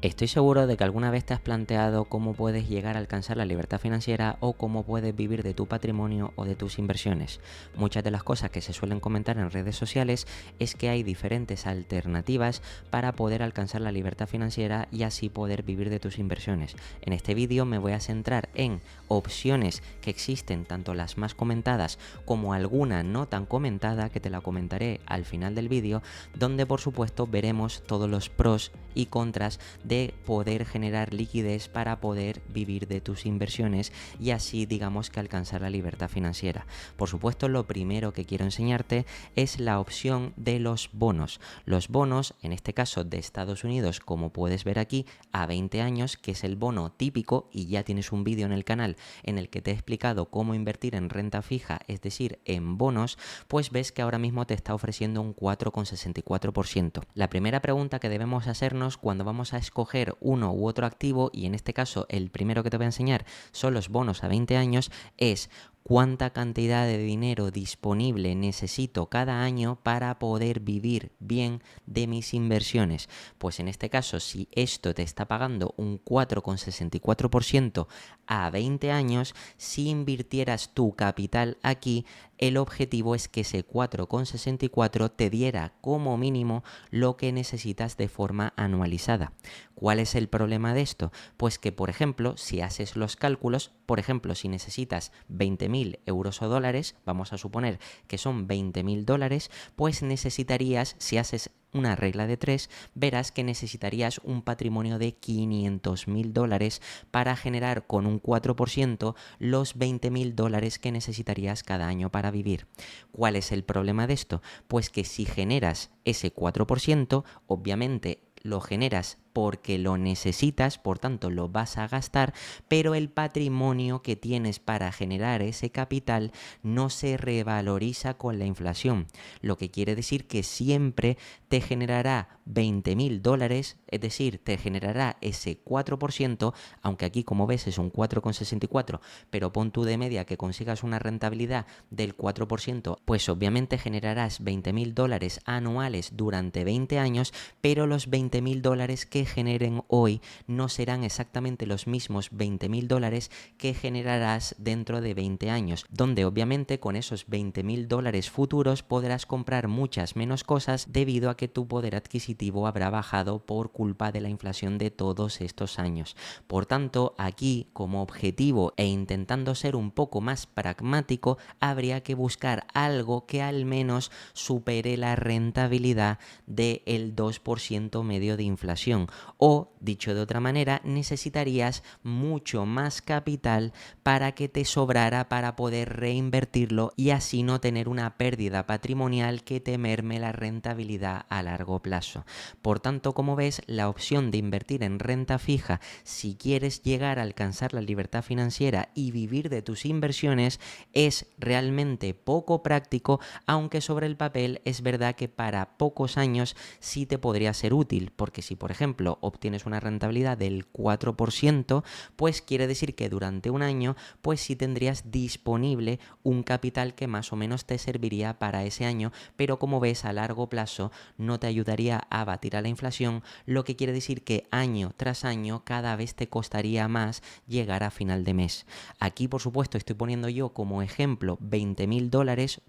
Estoy seguro de que alguna vez te has planteado cómo puedes llegar a alcanzar la libertad financiera o cómo puedes vivir de tu patrimonio o de tus inversiones. Muchas de las cosas que se suelen comentar en redes sociales es que hay diferentes alternativas para poder alcanzar la libertad financiera y así poder vivir de tus inversiones. En este vídeo me voy a centrar en opciones que existen, tanto las más comentadas como alguna no tan comentada, que te la comentaré al final del vídeo, donde por supuesto veremos todos los pros y contras de poder generar liquidez para poder vivir de tus inversiones y así digamos que alcanzar la libertad financiera. Por supuesto, lo primero que quiero enseñarte es la opción de los bonos. Los bonos, en este caso de Estados Unidos, como puedes ver aquí, a 20 años, que es el bono típico, y ya tienes un vídeo en el canal en el que te he explicado cómo invertir en renta fija, es decir, en bonos, pues ves que ahora mismo te está ofreciendo un 4,64%. La primera pregunta que debemos hacernos cuando vamos a escoger uno u otro activo, y en este caso el primero que te voy a enseñar son los bonos a 20 años, es cuánta cantidad de dinero disponible necesito cada año para poder vivir bien de mis inversiones. Pues en este caso, si esto te está pagando un 4,64% a 20 años, si invirtieras tu capital aquí, el objetivo es que ese 4,64 te diera como mínimo lo que necesitas de forma anualizada. ¿Cuál es el problema de esto? Pues que, por ejemplo, si haces los cálculos, por ejemplo, si necesitas 20.000 euros o dólares, vamos a suponer que son 20.000 dólares, pues necesitarías, si haces una regla de 3, verás que necesitarías un patrimonio de 500.000 dólares para generar con un 4% los 20.000 dólares que necesitarías cada año para vivir. ¿Cuál es el problema de esto? Pues que si generas ese 4%, obviamente lo generas porque lo necesitas, por tanto lo vas a gastar, pero el patrimonio que tienes para generar ese capital no se revaloriza con la inflación, lo que quiere decir que siempre te generará 20.000 dólares, es decir, te generará ese 4%, aunque aquí como ves es un 4,64, pero pon tú de media que consigas una rentabilidad del 4%, pues obviamente generarás 20.000 dólares anuales durante 20 años, pero los 20.000 dólares que generen hoy no serán exactamente los mismos 20.000 dólares que generarás dentro de 20 años, donde obviamente con esos 20.000 dólares futuros podrás comprar muchas menos cosas debido a que tu poder adquisitivo habrá bajado por culpa de la inflación de todos estos años. Por tanto, aquí como objetivo e intentando ser un poco más pragmático, habría que buscar algo que al menos supere la rentabilidad del 2% medio de inflación. O, dicho de otra manera, necesitarías mucho más capital para que te sobrara para poder reinvertirlo y así no tener una pérdida patrimonial que te merme la rentabilidad a largo plazo. Por tanto, como ves, la opción de invertir en renta fija, si quieres llegar a alcanzar la libertad financiera y vivir de tus inversiones, es realmente poco práctico, aunque sobre el papel es verdad que para pocos años sí te podría ser útil, porque si por ejemplo obtienes una rentabilidad del 4%, pues quiere decir que durante un año pues sí tendrías disponible un capital que más o menos te serviría para ese año, pero como ves a largo plazo no te ayudaría a batir a la inflación, lo que quiere decir que año tras año cada vez te costaría más llegar a final de mes. Aquí por supuesto estoy poniendo yo como ejemplo 20.000 dólares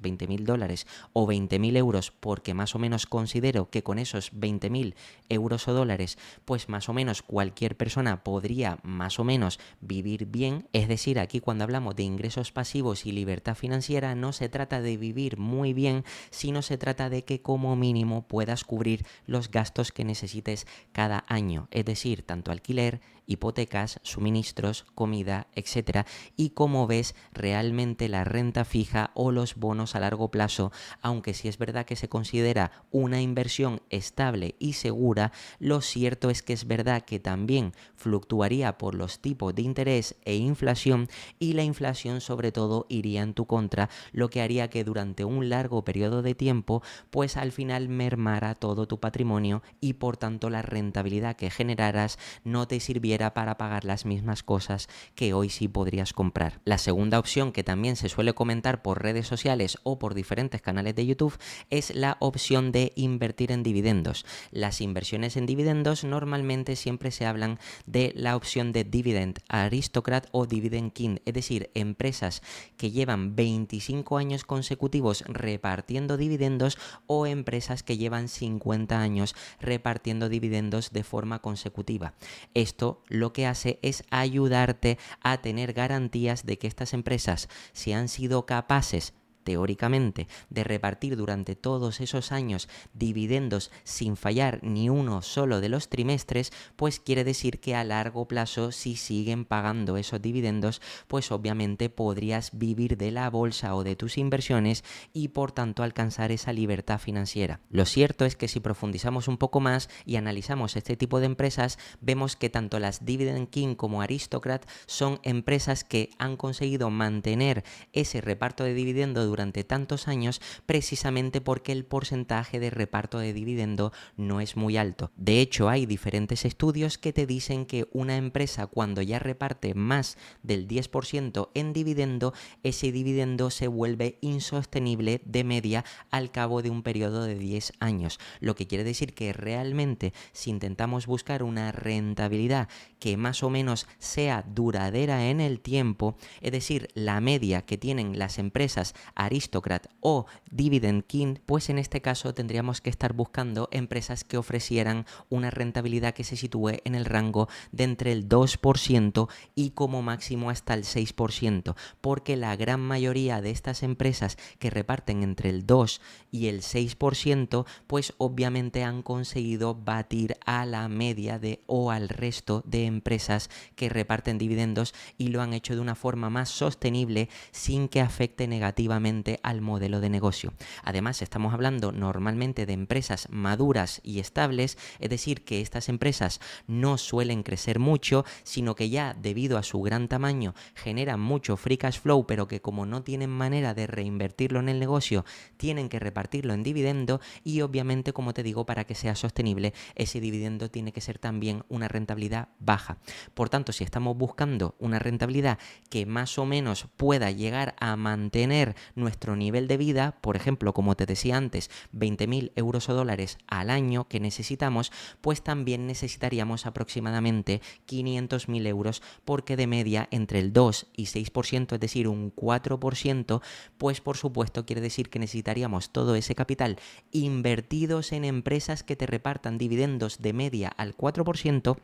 o 20.000 euros, porque más o menos considero que con esos 20.000 euros o dólares pues más o menos cualquier persona podría más o menos vivir bien. Es decir, aquí cuando hablamos de ingresos pasivos y libertad financiera no se trata de vivir muy bien, sino se trata de que como mínimo puedas cubrir los gastos que necesites cada año, es decir, tanto alquiler, hipotecas, suministros, comida, etcétera. Y como ves, realmente la renta fija o los bonos a largo plazo, aunque sí es verdad que se considera una inversión estable y segura, lo cierto es que es verdad que también fluctuaría por los tipos de interés e inflación, y la inflación sobre todo iría en tu contra, lo que haría que durante un largo periodo de tiempo pues al final mermara todo tu patrimonio y por tanto la rentabilidad que generaras no te sirviera para pagar las mismas cosas que hoy sí podrías comprar. La segunda opción que también se suele comentar por redes sociales o por diferentes canales de YouTube es la opción de invertir en dividendos. Las inversiones en dividendos dividendos, normalmente siempre se hablan de la opción de Dividend Aristocrat o Dividend King, es decir, empresas que llevan 25 años consecutivos repartiendo dividendos o empresas que llevan 50 años repartiendo dividendos de forma consecutiva. Esto lo que hace es ayudarte a tener garantías de que estas empresas, si han sido capaces teóricamente, de repartir durante todos esos años dividendos sin fallar ni uno solo de los trimestres, pues quiere decir que a largo plazo, si siguen pagando esos dividendos, pues obviamente podrías vivir de la bolsa o de tus inversiones y por tanto alcanzar esa libertad financiera. Lo cierto es que si profundizamos un poco más y analizamos este tipo de empresas, vemos que tanto las Dividend King como Aristocrat son empresas que han conseguido mantener ese reparto de dividendo durante tantos años precisamente porque el porcentaje de reparto de dividendo no es muy alto. De hecho, hay diferentes estudios que te dicen que una empresa cuando ya reparte más del 10% en dividendo, ese dividendo se vuelve insostenible de media al cabo de un periodo de 10 años. Lo que quiere decir que realmente si intentamos buscar una rentabilidad que más o menos sea duradera en el tiempo, es decir, la media que tienen las empresas Aristocrat o Dividend King, pues en este caso tendríamos que estar buscando empresas que ofrecieran una rentabilidad que se sitúe en el rango de entre el 2% y como máximo hasta el 6%, porque la gran mayoría de estas empresas que reparten entre el 2 y el 6%, pues obviamente han conseguido batir a la media de o al resto de empresas que reparten dividendos y lo han hecho de una forma más sostenible sin que afecte negativamente al modelo de negocio. Además, estamos hablando normalmente de empresas maduras y estables, es decir, que estas empresas no suelen crecer mucho, sino que ya debido a su gran tamaño generan mucho free cash flow, pero que como no tienen manera de reinvertirlo en el negocio, tienen que repartirlo en dividendo y obviamente, como te digo, para que sea sostenible, ese dividendo tiene que ser también una rentabilidad baja. Por tanto, si estamos buscando una rentabilidad que más o menos pueda llegar a mantener nuestro nivel de vida, por ejemplo, como te decía antes, 20.000 euros o dólares al año que necesitamos, pues también necesitaríamos aproximadamente 500.000 euros, porque de media entre el 2 y 6%, es decir, un 4%, pues por supuesto quiere decir que necesitaríamos todo ese capital invertidos en empresas que te repartan dividendos de media al 4%,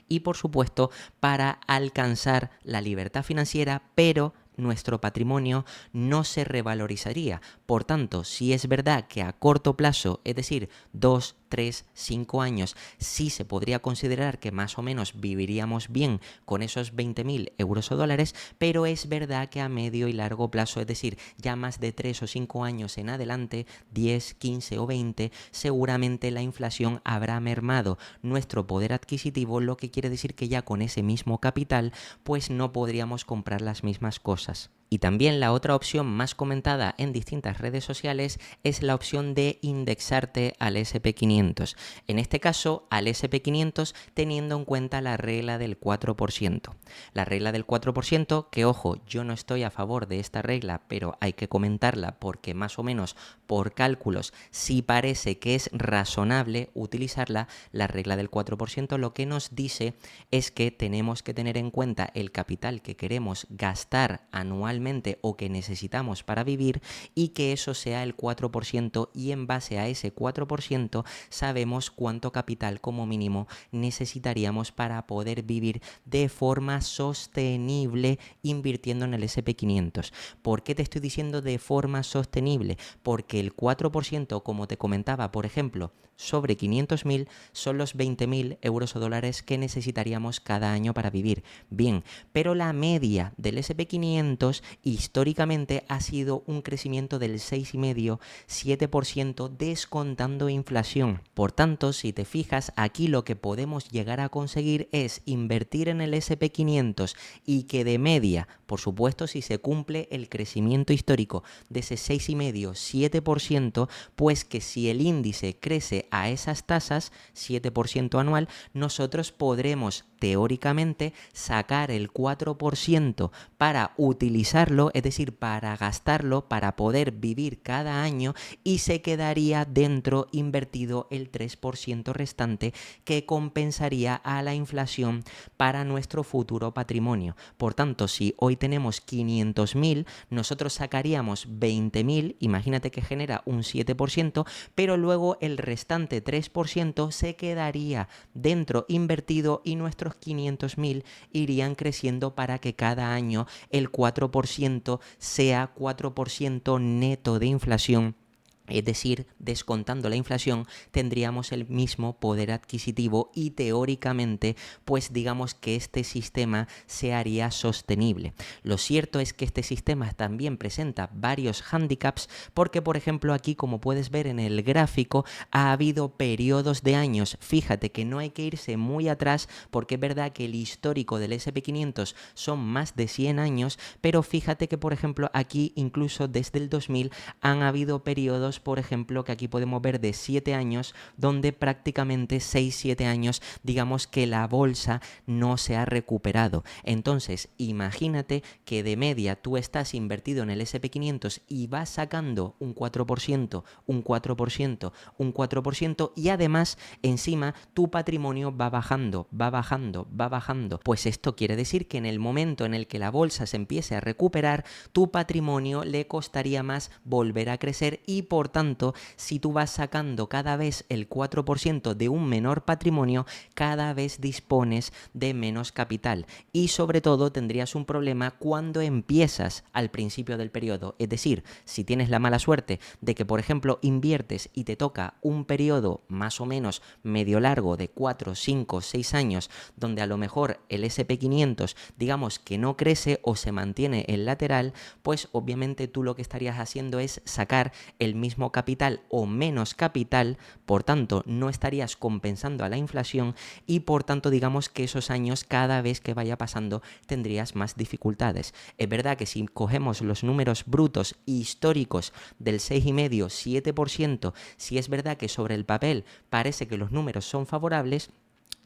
y por supuesto para alcanzar la libertad financiera, pero nuestro patrimonio no se revalorizaría. Por tanto, si es verdad que a corto plazo, es decir, 2, 3, 5 años, sí se podría considerar que más o menos viviríamos bien con esos 20.000 euros o dólares, pero es verdad que a medio y largo plazo, es decir, ya más de 3 o 5 años en adelante, 10, 15 o 20, seguramente la inflación habrá mermado nuestro poder adquisitivo, lo que quiere decir que ya con ese mismo capital, pues no podríamos comprar las mismas cosas. Y también la otra opción más comentada en distintas redes sociales es la opción de indexarte al SP500. En este caso, al SP500 teniendo en cuenta la regla del 4%. La regla del 4%, que ojo, yo no estoy a favor de esta regla, pero hay que comentarla porque más o menos por cálculos sí parece que es razonable utilizarla. La regla del 4% lo que nos dice es que tenemos que tener en cuenta el capital que queremos gastar anualmente o que necesitamos para vivir y que eso sea el 4%, y en base a ese 4% sabemos cuánto capital como mínimo necesitaríamos para poder vivir de forma sostenible invirtiendo en el SP500. ¿Por qué te estoy diciendo de forma sostenible? Porque el 4%, como te comentaba, por ejemplo, sobre 500.000 son los 20.000 euros o dólares que necesitaríamos cada año para vivir. Bien, pero la media del SP500 históricamente ha sido un crecimiento del 6,5-7% descontando inflación. Por tanto, si te fijas, aquí lo que podemos llegar a conseguir es invertir en el SP500 y que de media, por supuesto, si se cumple el crecimiento histórico de ese 6,5-7%, pues que si el índice crece a esas tasas, 7% anual, nosotros podremos teóricamente sacar el 4% para utilizarlo, es decir, para gastarlo, para poder vivir cada año, y se quedaría dentro invertido el 3% restante que compensaría a la inflación para nuestro futuro patrimonio. Por tanto, si hoy tenemos 500.000, nosotros sacaríamos 20.000, imagínate que genera un 7%, pero luego el restante 3% se quedaría dentro invertido y nuestros 500.000 irían creciendo para que cada año el 4% sea 4% neto de inflación. Es decir, descontando la inflación, tendríamos el mismo poder adquisitivo y teóricamente, pues digamos que este sistema se haría sostenible. Lo cierto es que este sistema también presenta varios hándicaps porque, por ejemplo, aquí, como puedes ver en el gráfico, ha habido periodos de años. Fíjate que no hay que irse muy atrás porque es verdad que el histórico del SP500 son más de 100 años, pero fíjate que, por ejemplo, aquí incluso desde el 2000 han habido periodos, por ejemplo, que aquí podemos ver de 7 años, donde prácticamente 6-7 años, digamos que la bolsa no se ha recuperado. Entonces, imagínate que de media tú estás invertido en el SP500 y vas sacando un 4%, un 4%, un 4%, y además, encima, tu patrimonio va bajando, va bajando, va bajando. Pues esto quiere decir que en el momento en el que la bolsa se empiece a recuperar, tu patrimonio le costaría más volver a crecer y, por tanto, si tú vas sacando cada vez el 4% de un menor patrimonio, cada vez dispones de menos capital y sobre todo tendrías un problema cuando empiezas al principio del periodo. Es decir, si tienes la mala suerte de que, por ejemplo, inviertes y te toca un periodo más o menos medio largo de 4, 5, 6 años donde a lo mejor el SP500 digamos que no crece o se mantiene en lateral, pues obviamente tú lo que estarías haciendo es sacar el mismo capital o menos capital, por tanto no estarías compensando a la inflación y por tanto digamos que esos años cada vez que vaya pasando tendrías más dificultades. Es verdad que si cogemos los números brutos históricos del 6,5-7%, si es verdad que sobre el papel parece que los números son favorables.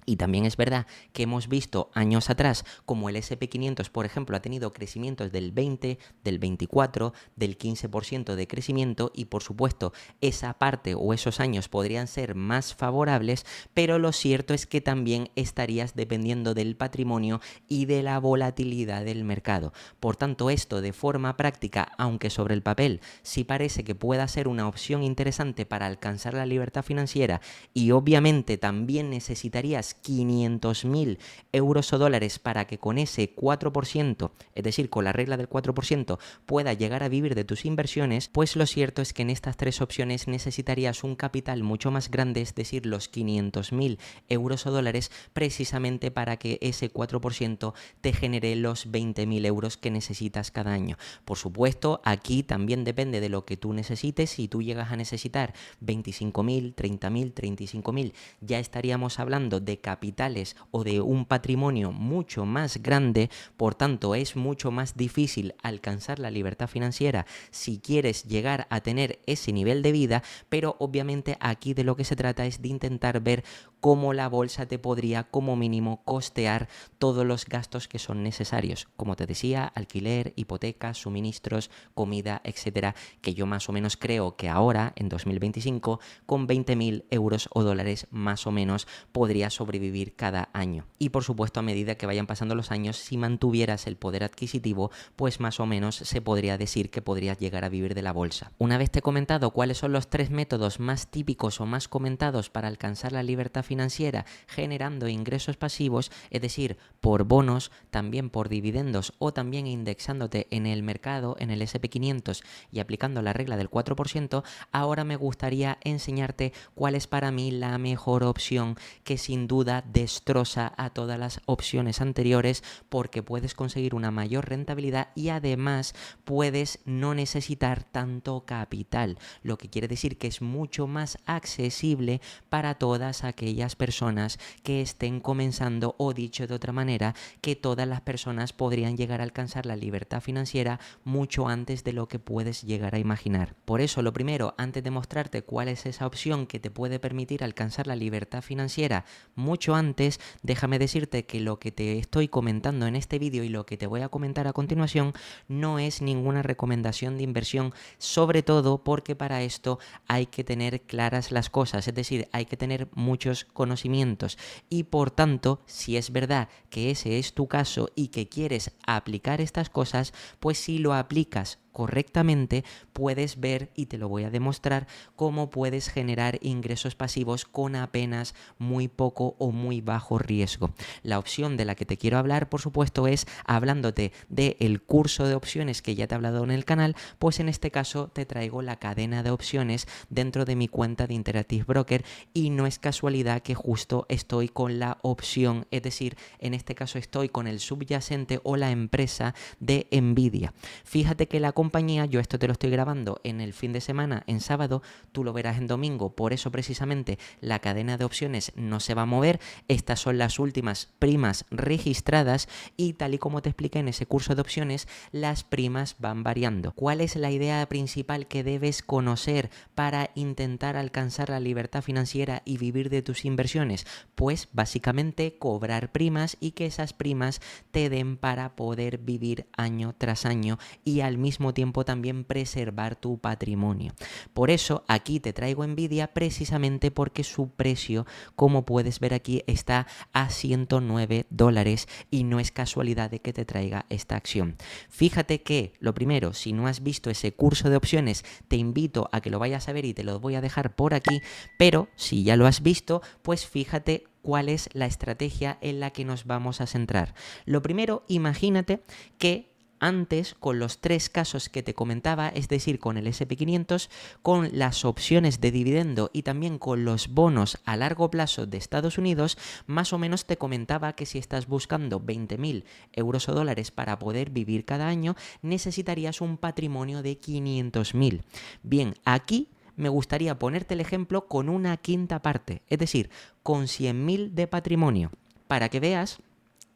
Y también es verdad que hemos visto años atrás como el SP500, por ejemplo, ha tenido crecimientos del 20, del 24, del 15% de crecimiento y, por supuesto, esa parte o esos años podrían ser más favorables, pero lo cierto es que también estarías dependiendo del patrimonio y de la volatilidad del mercado. Por tanto, esto de forma práctica, aunque sobre el papel sí parece que pueda ser una opción interesante para alcanzar la libertad financiera y obviamente también necesitarías 500.000 euros o dólares para que con ese 4%, es decir, con la regla del 4%, pueda llegar a vivir de tus inversiones, pues lo cierto es que en estas tres opciones necesitarías un capital mucho más grande, es decir, los 500.000 euros o dólares, precisamente para que ese 4% te genere los 20.000 euros que necesitas cada año. Por supuesto, aquí también depende de lo que tú necesites. Si tú llegas a necesitar 25.000, 30.000, 35.000, ya estaríamos hablando de capitales o de un patrimonio mucho más grande, por tanto es mucho más difícil alcanzar la libertad financiera si quieres llegar a tener ese nivel de vida, pero obviamente aquí de lo que se trata es de intentar ver cómo la bolsa te podría como mínimo costear todos los gastos que son necesarios, como te decía, alquiler, hipotecas, suministros, comida, etcétera, que yo más o menos creo que ahora, en 2025, con 20.000 euros o dólares más o menos podría sobrevivir cada año. Y por supuesto, a medida que vayan pasando los años, si mantuvieras el poder adquisitivo, pues más o menos se podría decir que podrías llegar a vivir de la bolsa. Una vez te he comentado cuáles son los tres métodos más típicos o más comentados para alcanzar la libertad financiera generando ingresos pasivos, es decir, por bonos, también por dividendos o también indexándote en el mercado, en el SP500 y aplicando la regla del 4%, ahora me gustaría enseñarte cuál es para mí la mejor opción que sin duda destroza a todas las opciones anteriores porque puedes conseguir una mayor rentabilidad y además puedes no necesitar tanto capital, lo que quiere decir que es mucho más accesible para todas aquellas personas que estén comenzando, o dicho de otra manera, que todas las personas podrían llegar a alcanzar la libertad financiera mucho antes de lo que puedes llegar a imaginar. Por eso, lo primero, antes de mostrarte cuál es esa opción que te puede permitir alcanzar la libertad financiera mucho antes, déjame decirte que lo que te estoy comentando en este vídeo y lo que te voy a comentar a continuación no es ninguna recomendación de inversión, sobre todo porque para esto hay que tener claras las cosas, es decir, hay que tener muchos conocimientos y por tanto, si es verdad que ese es tu caso y que quieres aplicar estas cosas, pues si lo aplicas correctamente, puedes ver, y te lo voy a demostrar, cómo puedes generar ingresos pasivos con apenas muy poco o muy bajo riesgo. La opción de la que te quiero hablar, por supuesto, es hablándote del curso de opciones que ya te he hablado en el canal, pues en este caso te traigo la cadena de opciones dentro de mi cuenta de Interactive Broker y no es casualidad que justo estoy con la opción, es decir, en este caso estoy con el subyacente o la empresa de Nvidia. Fíjate que la compañía, yo esto te lo estoy grabando en el fin de semana, en sábado, tú lo verás en domingo, por eso precisamente la cadena de opciones no se va a mover, estas son las últimas primas registradas y tal y como te expliqué en ese curso de opciones, las primas van variando. ¿Cuál es la idea principal que debes conocer para intentar alcanzar la libertad financiera y vivir de tus inversiones? Pues básicamente cobrar primas y que esas primas te den para poder vivir año tras año y al mismo tiempo también preservar tu patrimonio. Por eso aquí te traigo Nvidia precisamente porque su precio, como puedes ver aquí, está a $109 y no es casualidad de que te traiga esta acción. Fíjate que, lo primero, si no has visto ese curso de opciones, te invito a que lo vayas a ver y te lo voy a dejar por aquí, pero si ya lo has visto, pues fíjate cuál es la estrategia en la que nos vamos a centrar. Lo primero, imagínate que antes, con los 3 casos que te comentaba, es decir, con el SP500, con las opciones de dividendo y también con los bonos a largo plazo de Estados Unidos, más o menos te comentaba que si estás buscando 20.000 euros o dólares para poder vivir cada año, necesitarías un patrimonio de 500.000. Bien, aquí me gustaría ponerte el ejemplo con una quinta parte, es decir, con 100.000 de patrimonio, para que veas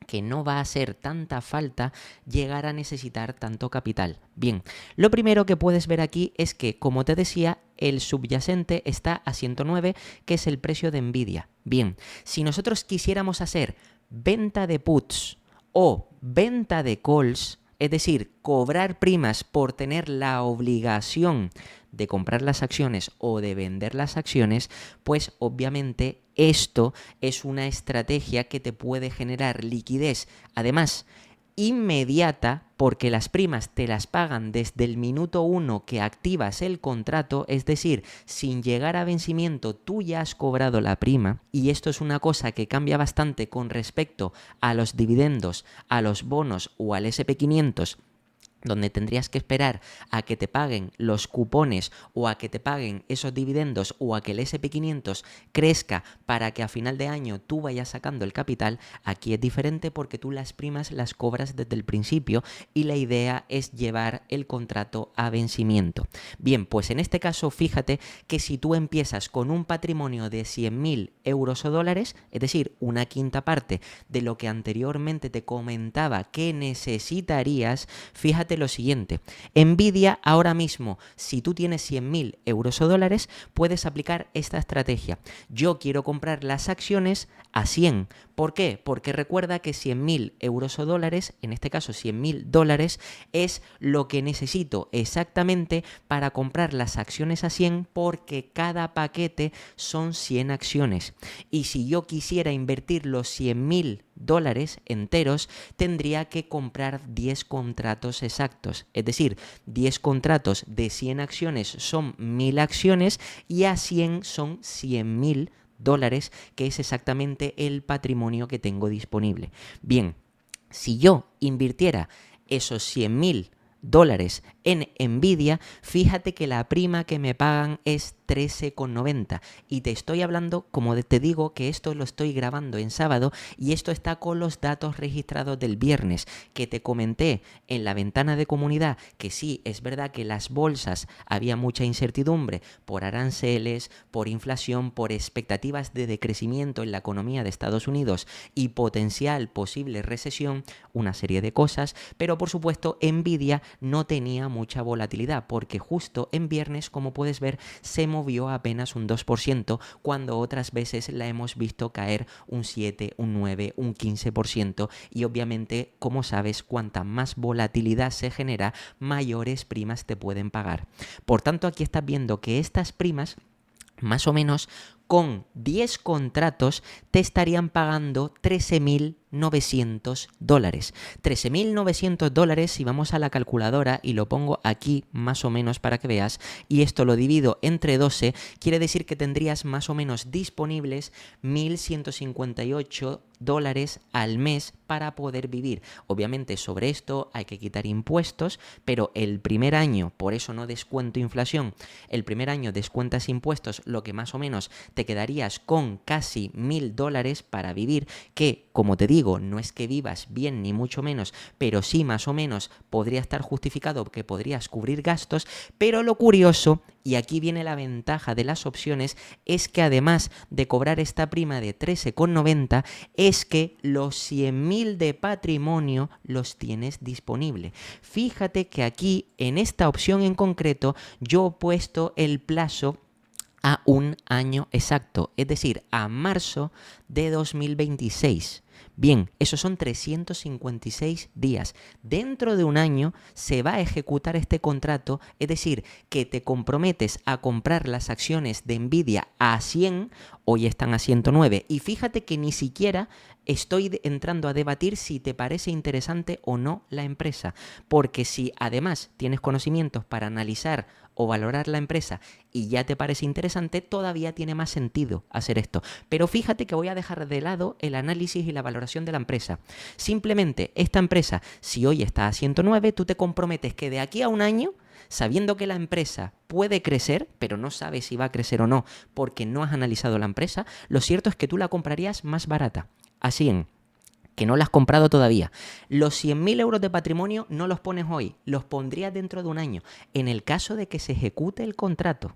que no va a ser tanta falta llegar a necesitar tanto capital. Bien, lo primero que puedes ver aquí es que, como te decía, el subyacente está a 109, que es el precio de Nvidia. Bien, si nosotros quisiéramos hacer venta de puts o venta de calls, es decir, cobrar primas por tener la obligación de comprar las acciones o de vender las acciones, pues obviamente esto es una estrategia que te puede generar liquidez, además inmediata, porque las primas te las pagan desde el minuto 1 que activas el contrato, es decir, sin llegar a vencimiento tú ya has cobrado la prima, y esto es una cosa que cambia bastante con respecto a los dividendos, a los bonos o al SP500, donde tendrías que esperar a que te paguen los cupones o a que te paguen esos dividendos o a que el SP500 crezca para que a final de año tú vayas sacando el capital. Aquí es diferente porque tú las primas las cobras desde el principio y la idea es llevar el contrato a vencimiento. Bien, pues en este caso fíjate que si tú empiezas con un patrimonio de 100.000 euros o dólares, es decir, una quinta parte de lo que anteriormente te comentaba que necesitarías, fíjate lo siguiente, Nvidia ahora mismo, si tú tienes 100.000 euros o dólares, puedes aplicar esta estrategia. Yo quiero comprar las acciones a 100. ¿Por qué? Porque recuerda que 100.000 euros o dólares, en este caso 100.000 dólares, es lo que necesito exactamente para comprar las acciones a 100, porque cada paquete son 100 acciones. Y si yo quisiera invertir los 100.000 dólares enteros, tendría que comprar 10 contratos exactos. Es decir, 10 contratos de 100 acciones son 1.000 acciones y a 100 son 100.000 dólares, que es exactamente el patrimonio que tengo disponible. Bien, si yo invirtiera esos 100.000 dólares en Nvidia, fíjate que la prima que me pagan es 13,90 y te estoy hablando, como te digo, que esto lo estoy grabando en sábado y esto está con los datos registrados del viernes, que te comenté en la ventana de comunidad que sí, es verdad que las bolsas había mucha incertidumbre por aranceles, por inflación, por expectativas de decrecimiento en la economía de Estados Unidos y potencial posible recesión, una serie de cosas, pero por supuesto Nvidia no tenía mucha volatilidad porque justo en viernes, como puedes ver, se movió apenas un 2%, cuando otras veces la hemos visto caer un 7, un 9, un 15%, y obviamente, como sabes, cuanta más volatilidad se genera, mayores primas te pueden pagar. Por tanto, aquí estás viendo que estas primas, más o menos, con 10 contratos te estarían pagando $13.900. $13.900, si vamos a la calculadora y lo pongo aquí más o menos para que veas, y esto lo divido entre 12, quiere decir que tendrías más o menos disponibles $1.158 al mes para poder vivir. Obviamente sobre esto hay que quitar impuestos, pero el primer año, por eso no descuento inflación, el primer año descuentas impuestos, lo que más o menos te quedarías con casi $1.000 para vivir, que, como te digo, no es que vivas bien ni mucho menos, pero sí más o menos podría estar justificado que podrías cubrir gastos. Pero lo curioso, y aquí viene la ventaja de las opciones, es que además de cobrar esta prima de 13,90, es que los 100.000 de patrimonio los tienes disponible. Fíjate que aquí, en esta opción en concreto, yo he puesto el plazo a un año exacto, es decir, a marzo de 2026. Bien, esos son 356 días. Dentro de un año se va a ejecutar este contrato, es decir, que te comprometes a comprar las acciones de Nvidia a 100, hoy están a 109, y fíjate que ni siquiera estoy entrando a debatir si te parece interesante o no la empresa, porque si además tienes conocimientos para analizar o valorar la empresa y ya te parece interesante, todavía tiene más sentido hacer esto. Pero fíjate que voy a dejar de lado el análisis y la valoración de la empresa. Simplemente esta empresa, si hoy está a 109, tú te comprometes que de aquí a un año, sabiendo que la empresa puede crecer, pero no sabes si va a crecer o no porque no has analizado la empresa, lo cierto es que tú la comprarías más barata, a 100. Que no la has comprado todavía. Los 100.000 euros de patrimonio no los pones hoy, los pondrías dentro de un año, en el caso de que se ejecute el contrato.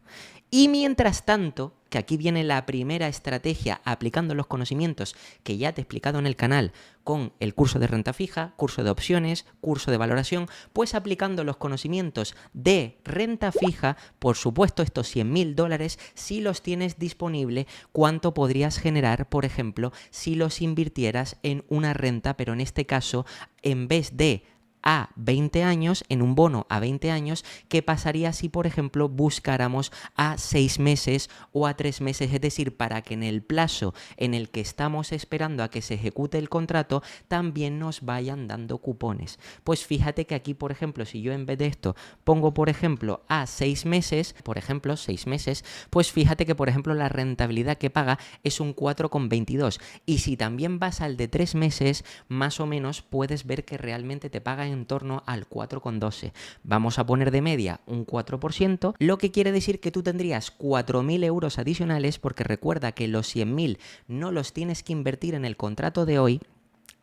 Y mientras tanto, que aquí viene la primera estrategia aplicando los conocimientos que ya te he explicado en el canal con el curso de renta fija, curso de opciones, curso de valoración, pues aplicando los conocimientos de renta fija, por supuesto estos $100.000, si los tienes disponible, ¿cuánto podrías generar, por ejemplo, si los invirtieras en una renta, pero en este caso, en vez de a 20 años, en un bono a 20 años, ¿qué pasaría si, por ejemplo, buscáramos a 6 meses o a 3 meses? Es decir, para que en el plazo en el que estamos esperando a que se ejecute el contrato, también nos vayan dando cupones. Pues fíjate que aquí, por ejemplo, si yo en vez de esto pongo, por ejemplo, a 6 meses, pues fíjate que, por ejemplo, la rentabilidad que paga es un 4,22. Y si también vas al de 3 meses, más o menos puedes ver que realmente te paga en torno al 4,12. Vamos a poner de media un 4%, lo que quiere decir que tú tendrías 4.000 euros adicionales, porque recuerda que los 100.000 no los tienes que invertir en el contrato de hoy,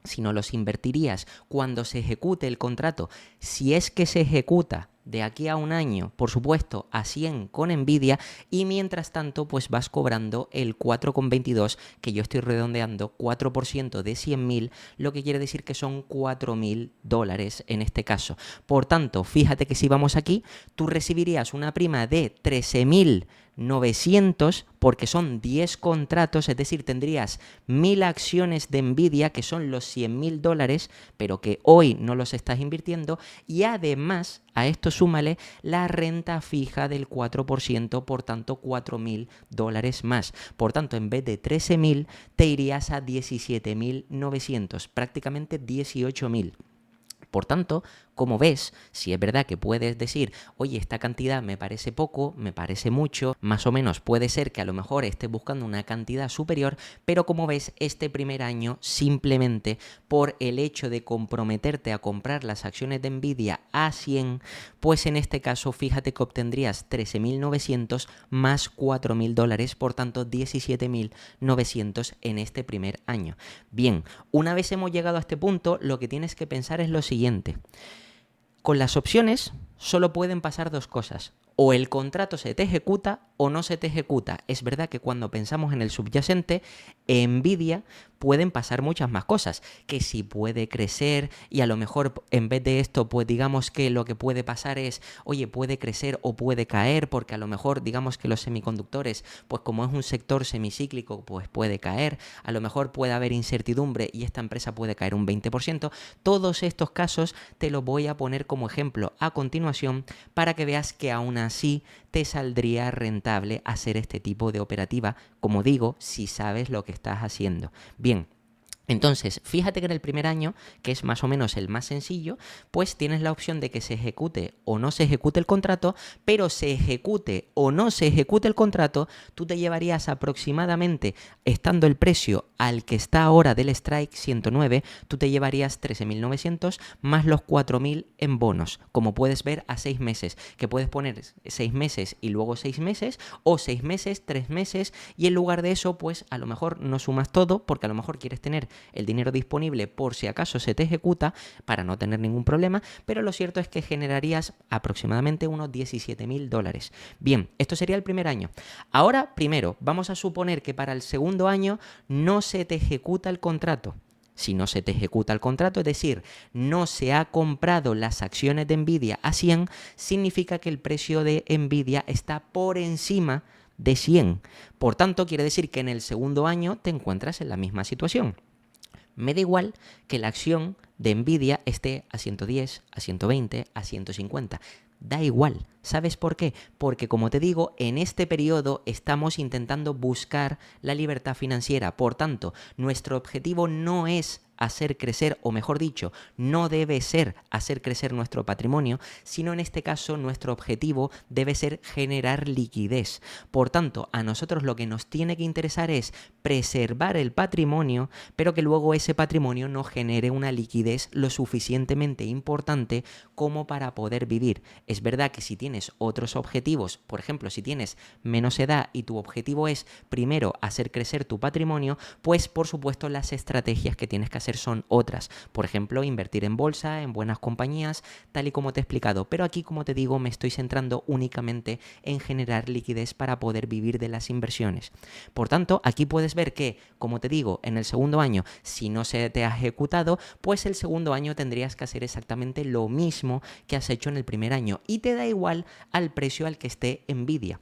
sino los invertirías cuando se ejecute el contrato, si es que se ejecuta de aquí a un año, por supuesto, a 100 con Nvidia, y mientras tanto pues vas cobrando el 4,22, que yo estoy redondeando, 4% de 100.000, lo que quiere decir que son $4.000 en este caso. Por tanto, fíjate que si vamos aquí, tú recibirías una prima de 13.900 porque son 10 contratos, es decir, tendrías 1.000 acciones de Nvidia, que son los $100.000, pero que hoy no los estás invirtiendo, y además a esto súmale la renta fija del 4%, por tanto $4.000 más. Por tanto, en vez de 13.000, te irías a 17.900, prácticamente 18.000. Por tanto, como ves, si es verdad que puedes decir, oye, esta cantidad me parece poco, me parece mucho, más o menos puede ser que a lo mejor estés buscando una cantidad superior, pero como ves, este primer año, simplemente por el hecho de comprometerte a comprar las acciones de Nvidia a 100, pues en este caso, fíjate que obtendrías 13.900 más $4.000, por tanto 17.900 en este primer año. Bien, una vez hemos llegado a este punto, lo que tienes que pensar es lo siguiente. Con las opciones solo pueden pasar dos cosas: o el contrato se te ejecuta o no se te ejecuta. Es verdad que cuando pensamos en el subyacente, Nvidia, pueden pasar muchas más cosas, que si puede crecer y a lo mejor en vez de esto, pues digamos que lo que puede pasar es, oye, puede crecer o puede caer, porque a lo mejor digamos que los semiconductores, pues como es un sector semicíclico, pues puede caer, a lo mejor puede haber incertidumbre y esta empresa puede caer un 20%. Todos estos casos te los voy a poner como ejemplo a continuación para que veas que aún así te saldría rentable hacer este tipo de operativa, como digo, si sabes lo que estás haciendo. Bien. Entonces, fíjate que en el primer año, que es más o menos el más sencillo, pues tienes la opción de que se ejecute o no se ejecute el contrato, pero se ejecute o no se ejecute el contrato, tú te llevarías aproximadamente, estando el precio al que está ahora del strike 109, tú te llevarías 13.900 más los 4.000 en bonos, como puedes ver a 6 meses, que puedes poner 6 meses y luego 6 meses, o 6 meses, 3 meses, y en lugar de eso, pues a lo mejor no sumas todo, porque a lo mejor quieres tener el dinero disponible por si acaso se te ejecuta para no tener ningún problema, pero lo cierto es que generarías aproximadamente unos $17.000. Bien, esto sería el primer año. Ahora, primero, vamos a suponer que para el segundo año no se te ejecuta el contrato. Si no se te ejecuta el contrato, es decir, no se ha comprado las acciones de Nvidia a 100, significa que el precio de Nvidia está por encima de 100. Por tanto, quiere decir que en el segundo año te encuentras en la misma situación. Me da igual que la acción de Nvidia esté a 110, a 120, a 150. Da igual. ¿Sabes por qué? Porque, como te digo, en este periodo estamos intentando buscar la libertad financiera. Por tanto, nuestro objetivo no es hacer crecer, o mejor dicho, no debe ser hacer crecer nuestro patrimonio, sino en este caso nuestro objetivo debe ser generar liquidez. Por tanto, a nosotros lo que nos tiene que interesar es preservar el patrimonio, pero que luego ese patrimonio no genere una liquidez lo suficientemente importante como para poder vivir. Es verdad que si tienes otros objetivos, por ejemplo, si tienes menos edad y tu objetivo es primero hacer crecer tu patrimonio, pues por supuesto las estrategias que tienes que hacer son otras. Por ejemplo, invertir en bolsa, en buenas compañías, tal y como te he explicado. Pero aquí, como te digo, me estoy centrando únicamente en generar liquidez para poder vivir de las inversiones. Por tanto, aquí puedes ver que, como te digo, en el segundo año, si no se te ha ejecutado, pues el segundo año tendrías que hacer exactamente lo mismo que has hecho en el primer año y te da igual al precio al que esté Nvidia.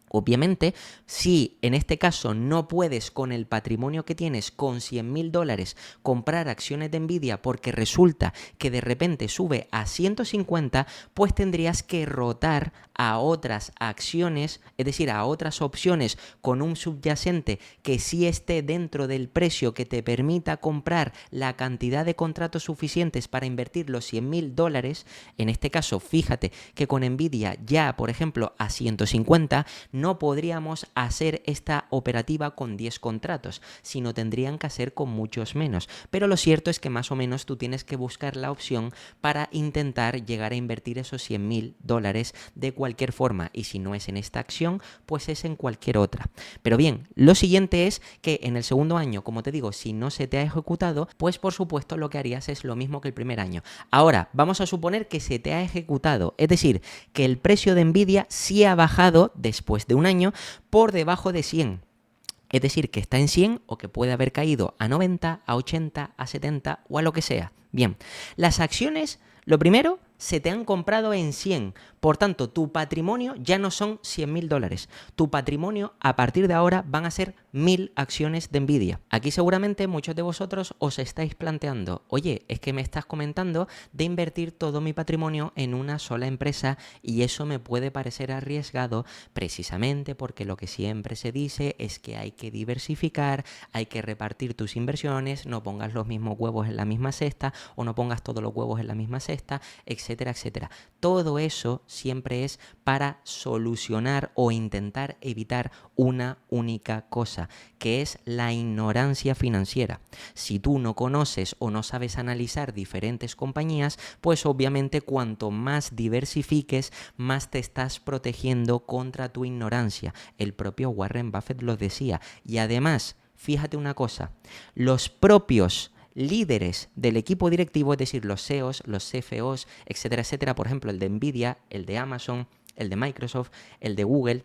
Obviamente, si en este caso no puedes con el patrimonio que tienes con $100.000 comprar acciones de Nvidia porque resulta que de repente sube a 150, pues tendrías que rotar a otras acciones, es decir, a otras opciones con un subyacente que sí esté dentro del precio que te permita comprar la cantidad de contratos suficientes para invertir los $100.000. En este caso, fíjate que con Nvidia ya, por ejemplo, a 150, no podríamos hacer esta operativa con 10 contratos, sino tendrían que hacer con muchos menos. Pero lo cierto es que más o menos tú tienes que buscar la opción para intentar llegar a invertir esos $100.000 de cualquier forma, y si no es en esta acción, pues es en cualquier otra. Pero bien, lo siguiente es que en el segundo año, como te digo, si no se te ha ejecutado, pues por supuesto lo que harías es lo mismo que el primer año. Ahora, vamos a suponer que se te ha ejecutado, es decir, que el precio de Nvidia sí ha bajado después de un año por debajo de 100. Es decir, que está en 100 o que puede haber caído a 90, a 80, a 70 o a lo que sea. Bien, las acciones, lo primero, se te han comprado en 100. Por tanto, tu patrimonio ya no son $100.000. Tu patrimonio a partir de ahora van a ser 1.000 acciones de Nvidia. Aquí seguramente muchos de vosotros os estáis planteando, oye, es que me estás comentando de invertir todo mi patrimonio en una sola empresa y eso me puede parecer arriesgado precisamente porque lo que siempre se dice es que hay que diversificar, hay que repartir tus inversiones, no pongas los mismos huevos en la misma cesta o no pongas todos los huevos en la misma cesta, etcétera, etcétera. Todo eso siempre es para solucionar o intentar evitar una única cosa, que es la ignorancia financiera. Si tú no conoces o no sabes analizar diferentes compañías, pues obviamente cuanto más diversifiques, más te estás protegiendo contra tu ignorancia. El propio Warren Buffett lo decía. Y además, fíjate una cosa, los propios líderes del equipo directivo, es decir, los CEOs, los CFOs, etcétera, etcétera, por ejemplo, el de Nvidia, el de Amazon, el de Microsoft, el de Google,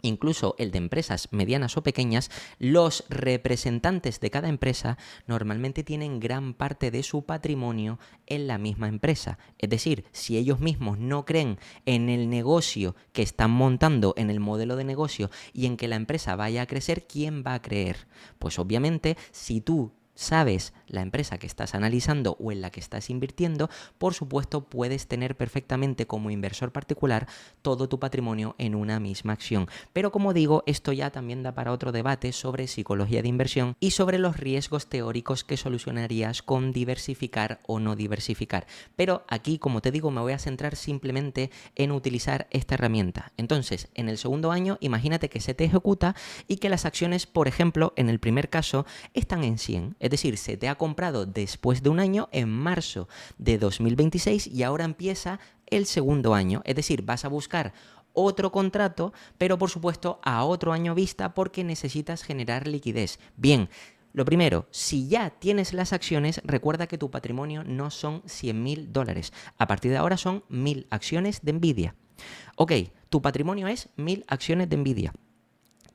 incluso el de empresas medianas o pequeñas, los representantes de cada empresa normalmente tienen gran parte de su patrimonio en la misma empresa. Es decir, si ellos mismos no creen en el negocio que están montando, en el modelo de negocio y en que la empresa vaya a crecer, ¿quién va a creer? Pues obviamente, si tú sabes la empresa que estás analizando o en la que estás invirtiendo, por supuesto puedes tener perfectamente como inversor particular todo tu patrimonio en una misma acción. Pero como digo, esto ya también da para otro debate sobre psicología de inversión y sobre los riesgos teóricos que solucionarías con diversificar o no diversificar. Pero aquí, como te digo, me voy a centrar simplemente en utilizar esta herramienta. Entonces, en el segundo año, imagínate que se te ejecuta y que las acciones, por ejemplo, en el primer caso, están en 100. Es decir, se te ha comprado después de un año, en marzo de 2026, y ahora empieza el segundo año. Es decir, vas a buscar otro contrato, pero por supuesto a otro año vista porque necesitas generar liquidez. Bien, lo primero, si ya tienes las acciones, recuerda que tu patrimonio no son $100.000. A partir de ahora son 1000 acciones de Nvidia. Ok, tu patrimonio es 1000 acciones de Nvidia.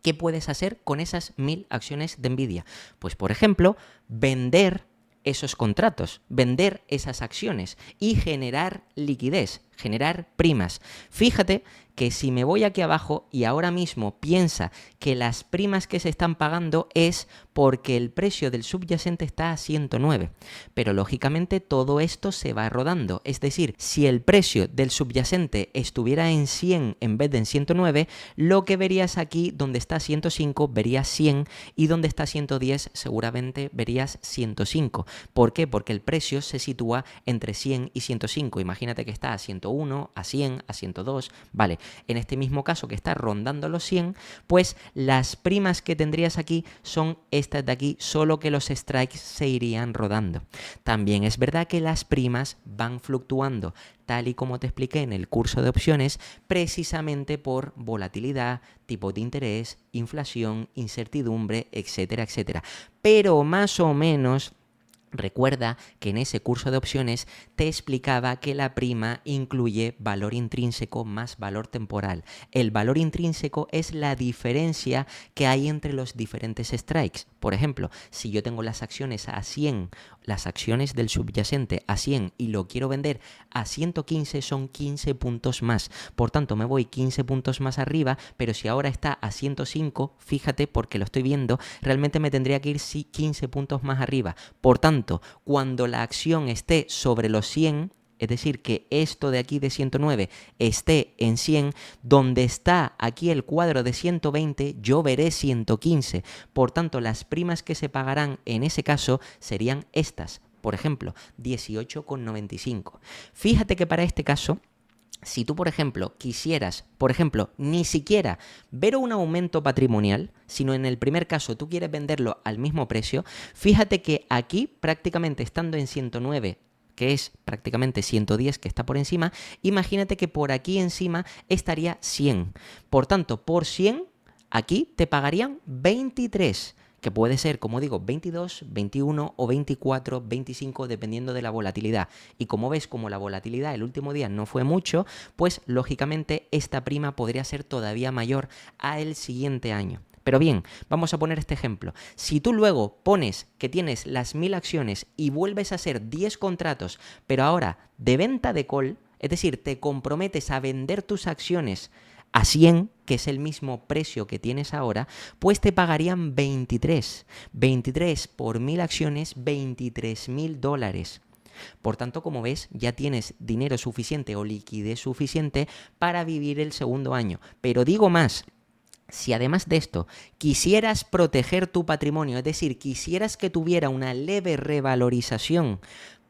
¿Qué puedes hacer con esas 1000 acciones de Nvidia? Pues, por ejemplo, vender esos contratos, vender esas acciones y generar liquidez, generar primas. Fíjate que si me voy aquí abajo y ahora mismo piensa que las primas que se están pagando es porque el precio del subyacente está a 109, pero lógicamente todo esto se va rodando, es decir, si el precio del subyacente estuviera en 100 en vez de en 109, lo que verías aquí donde está 105 verías 100 y donde está 110 seguramente verías 105. ¿Por qué? Porque el precio se sitúa entre 100 y 105. Imagínate que está a 101, a 100, a 102, vale. En este mismo caso que está rondando los 100, pues las primas que tendrías aquí son estas de aquí, solo que los strikes se irían rodando. También es verdad que las primas van fluctuando, tal y como te expliqué en el curso de opciones, precisamente por volatilidad, tipo de interés, inflación, incertidumbre, etcétera, etcétera. Pero más o menos, recuerda que en ese curso de opciones te explicaba que la prima incluye valor intrínseco más valor temporal. El valor intrínseco es la diferencia que hay entre los diferentes strikes. Por ejemplo, si yo tengo las acciones a 100, las acciones del subyacente a 100 y lo quiero vender a 115, son 15 puntos más. Por tanto, me voy 15 puntos más arriba, pero si ahora está a 105, fíjate, porque lo estoy viendo, realmente me tendría que ir 15 puntos más arriba. Por tanto, cuando la acción esté sobre los 100, es decir, que esto de aquí de 109 esté en 100, donde está aquí el cuadro de 120, yo veré 115. Por tanto, las primas que se pagarán en ese caso serían estas. Por ejemplo, 18,95. Fíjate que para este caso, si tú, por ejemplo, quisieras, ni siquiera ver un aumento patrimonial, sino en el primer caso tú quieres venderlo al mismo precio, fíjate que aquí, prácticamente estando en 109, que es prácticamente 110 que está por encima, imagínate que por aquí encima estaría 100. Por tanto, por 100, aquí te pagarían 23. Que puede ser, como digo, 22, 21 o 24, 25, dependiendo de la volatilidad. Y como ves, como la volatilidad el último día no fue mucho, pues lógicamente esta prima podría ser todavía mayor al siguiente año. Pero bien, vamos a poner este ejemplo. Si tú luego pones que tienes las 1000 acciones y vuelves a hacer 10 contratos, pero ahora de venta de call, es decir, te comprometes a vender tus acciones a 100, que es el mismo precio que tienes ahora, pues te pagarían 23. 23 por 1000 acciones, $23.000. Por tanto, como ves, ya tienes dinero suficiente o liquidez suficiente para vivir el segundo año. Pero digo más. Si además de esto quisieras proteger tu patrimonio, es decir, quisieras que tuviera una leve revalorización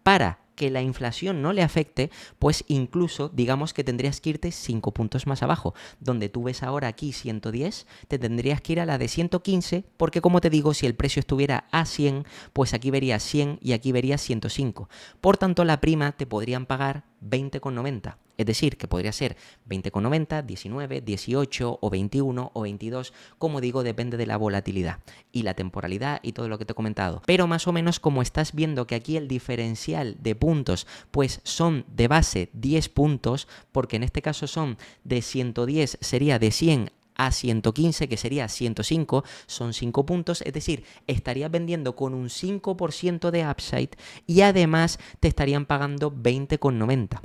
para que la inflación no le afecte, pues incluso digamos que tendrías que irte 5 puntos más abajo. Donde tú ves ahora aquí 110, te tendrías que ir a la de 115, porque como te digo, si el precio estuviera a 100, pues aquí verías 100 y aquí verías 105. Por tanto, la prima te podrían pagar 20,90. Es decir, que podría ser 20,90, 19, 18 o 21 o 22, como digo, depende de la volatilidad y la temporalidad y todo lo que te he comentado. Pero más o menos, como estás viendo que aquí el diferencial de puntos pues son de base 10 puntos, porque en este caso son de 110, sería de 100 a 115, que sería 105, son 5 puntos, es decir, estarías vendiendo con un 5% de upside y además te estarían pagando 20,90.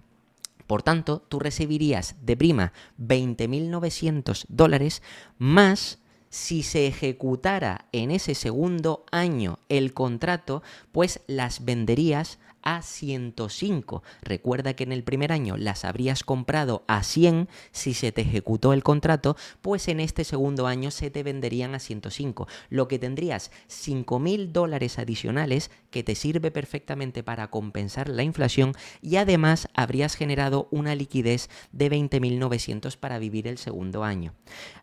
Por tanto, tú recibirías de prima $20.900 más si se ejecutara en ese segundo año el contrato, pues las venderías a 105. Recuerda que en el primer año las habrías comprado a 100 si se te ejecutó el contrato, pues en este segundo año se te venderían a 105. Lo que tendrías $5.000 adicionales que te sirve perfectamente para compensar la inflación y además habrías generado una liquidez de 20.900 para vivir el segundo año.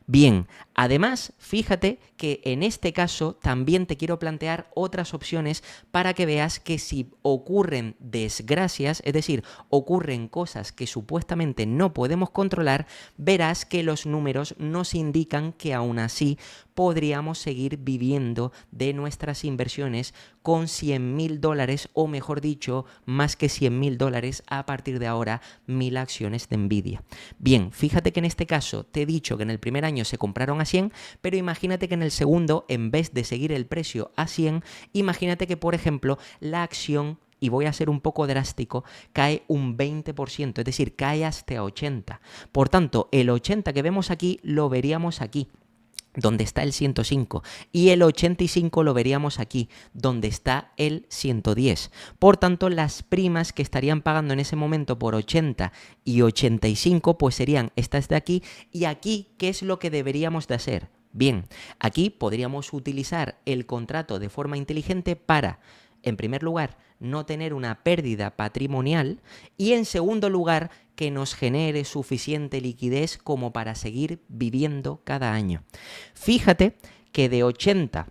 Bien, además, fíjate que en este caso también te quiero plantear otras opciones para que veas que si ocurren desgracias, es decir, ocurren cosas que supuestamente no podemos controlar, verás que los números nos indican que aún así podríamos seguir viviendo de nuestras inversiones con $100.000 o mejor dicho, más que $100.000 a partir de ahora, 1.000 acciones de Nvidia. Bien, fíjate que en este caso te he dicho que en el primer año se compraron a 100, pero imagínate que en el segundo, en vez de seguir el precio a 100, imagínate que por ejemplo la acción, y voy a ser un poco drástico, cae un 20%, es decir, cae hasta 80. Por tanto, el 80 que vemos aquí lo veríamos aquí, donde está el 105, y el 85 lo veríamos aquí, donde está el 110. Por tanto, las primas que estarían pagando en ese momento por 80 y 85, pues serían estas de aquí, y aquí, ¿qué es lo que deberíamos de hacer? Bien, aquí podríamos utilizar el contrato de forma inteligente para, en primer lugar, no tener una pérdida patrimonial y en segundo lugar, que nos genere suficiente liquidez como para seguir viviendo cada año. Fíjate que de 80,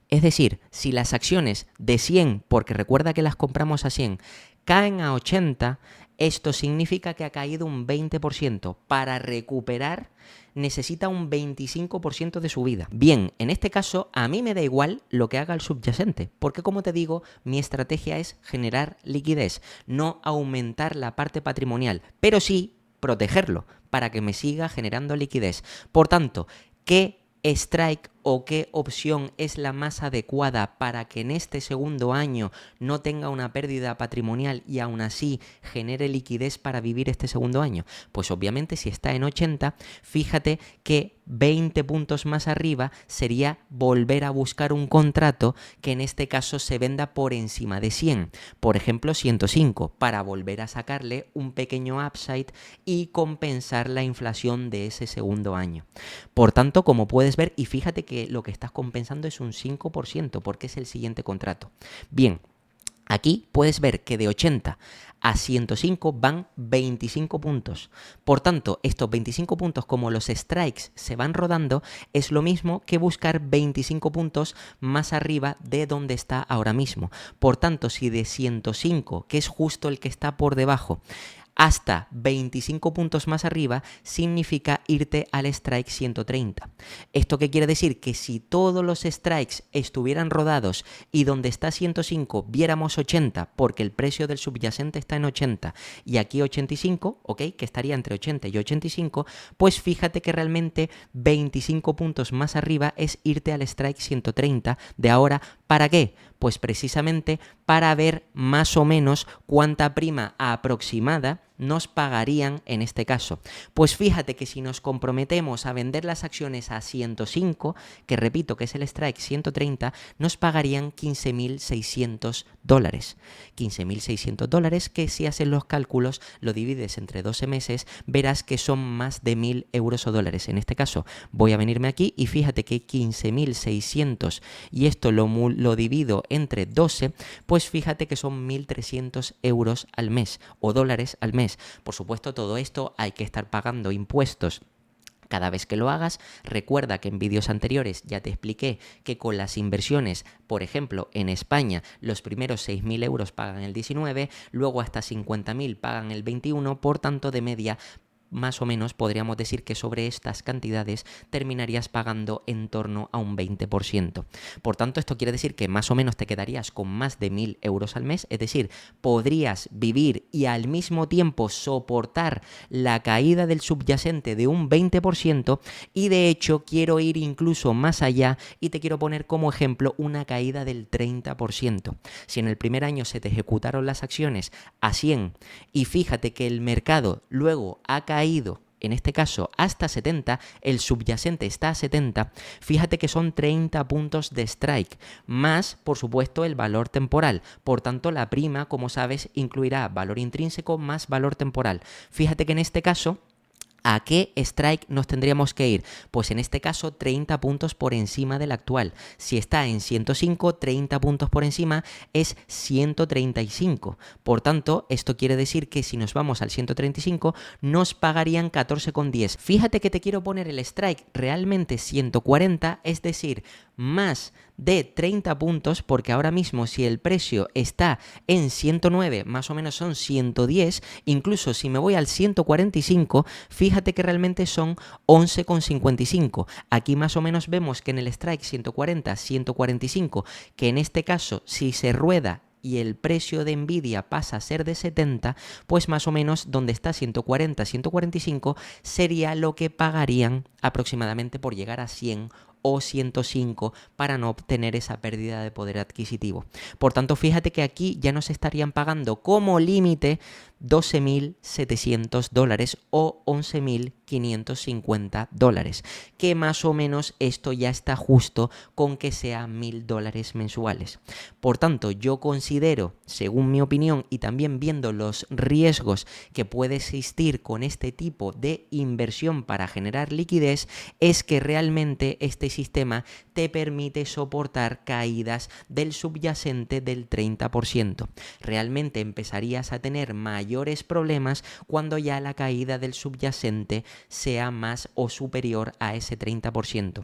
es decir, si las acciones de 100, porque recuerda que las compramos a 100, caen a 80, esto significa que ha caído un 20%. Para recuperar necesita un 25% de subida. Bien, en este caso a mí me da igual lo que haga el subyacente, porque como te digo, mi estrategia es generar liquidez, no aumentar la parte patrimonial, pero sí protegerlo para que me siga generando liquidez. Por tanto, ¿qué strike o qué opción es la más adecuada para que en este segundo año no tenga una pérdida patrimonial y aún así genere liquidez para vivir este segundo año? Pues obviamente si está en 80, fíjate que 20 puntos más arriba sería volver a buscar un contrato que en este caso se venda por encima de 100, por ejemplo 105, para volver a sacarle un pequeño upside y compensar la inflación de ese segundo año. Por tanto, como puedes ver, y fíjate que lo que estás compensando es un 5% porque es el siguiente contrato. Bien, aquí puedes ver que de 80 a 105 van 25 puntos. Por tanto, estos 25 puntos, como los strikes se van rodando, es lo mismo que buscar 25 puntos más arriba de donde está ahora mismo. Por tanto, si de 105, que es justo el que está por debajo, hasta 25 puntos más arriba, significa irte al strike 130. ¿Esto qué quiere decir? Que si todos los strikes estuvieran rodados y donde está 105 viéramos 80, porque el precio del subyacente está en 80 y aquí 85, ¿ok? Que estaría entre 80 y 85, pues fíjate que realmente 25 puntos más arriba es irte al strike 130 de ahora. ¿Para qué? Pues precisamente para ver más o menos cuánta prima aproximada nos pagarían en este caso. Pues fíjate que si nos comprometemos a vender las acciones a 105, que repito que es el strike 130, nos pagarían $15.600. $15.600 que si haces los cálculos, lo divides entre 12 meses, verás que son más de 1.000 euros o dólares. En este caso voy a venirme aquí y fíjate que 15.600 y esto lo divido entre 12, pues fíjate que son 1.300 euros al mes o dólares al mes. Por supuesto, todo esto hay que estar pagando impuestos cada vez que lo hagas. Recuerda que en vídeos anteriores ya te expliqué que con las inversiones, por ejemplo, en España, los primeros 6.000 euros pagan el 19, luego hasta 50.000 pagan el 21, por tanto, de media más o menos podríamos decir que sobre estas cantidades terminarías pagando en torno a un 20%. Por tanto, esto quiere decir que más o menos te quedarías con más de 1.000 euros al mes, es decir, podrías vivir y al mismo tiempo soportar la caída del subyacente de un 20%, y de hecho quiero ir incluso más allá y te quiero poner como ejemplo una caída del 30%. Si en el primer año se te ejecutaron las acciones a 100 y fíjate que el mercado luego ha caído, en este caso hasta 70, el subyacente está a 70, fíjate que son 30 puntos de strike, más por supuesto el valor temporal. Por tanto, la prima, como sabes, incluirá valor intrínseco más valor temporal. Fíjate que en este caso, ¿a qué strike nos tendríamos que ir? Pues en este caso 30 puntos por encima del actual. Si está en 105, 30 puntos por encima es 135. Por tanto, esto quiere decir que si nos vamos al 135 nos pagarían 14,10. Fíjate que te quiero poner el strike realmente 140, es decir, más de 30 puntos, porque ahora mismo si el precio está en 109, más o menos son 110, incluso si me voy al 145, fíjate que realmente son 11,55. Aquí más o menos vemos que en el strike 140, 145, que en este caso si se rueda y el precio de Nvidia pasa a ser de 70, pues más o menos donde está 140, 145 sería lo que pagarían aproximadamente por llegar a 100 o 105 para no obtener esa pérdida de poder adquisitivo. Por tanto, fíjate que aquí ya nos estarían pagando como límite $12.700 o $11.550, que más o menos esto ya está justo con que sea $1.000 mensuales. Por tanto, yo considero, según mi opinión y también viendo los riesgos que puede existir con este tipo de inversión para generar liquidez, es que realmente este sistema te permite soportar caídas del subyacente del 30%. Realmente empezarías a tener mayores problemas cuando ya la caída del subyacente sea más o superior a ese 30%.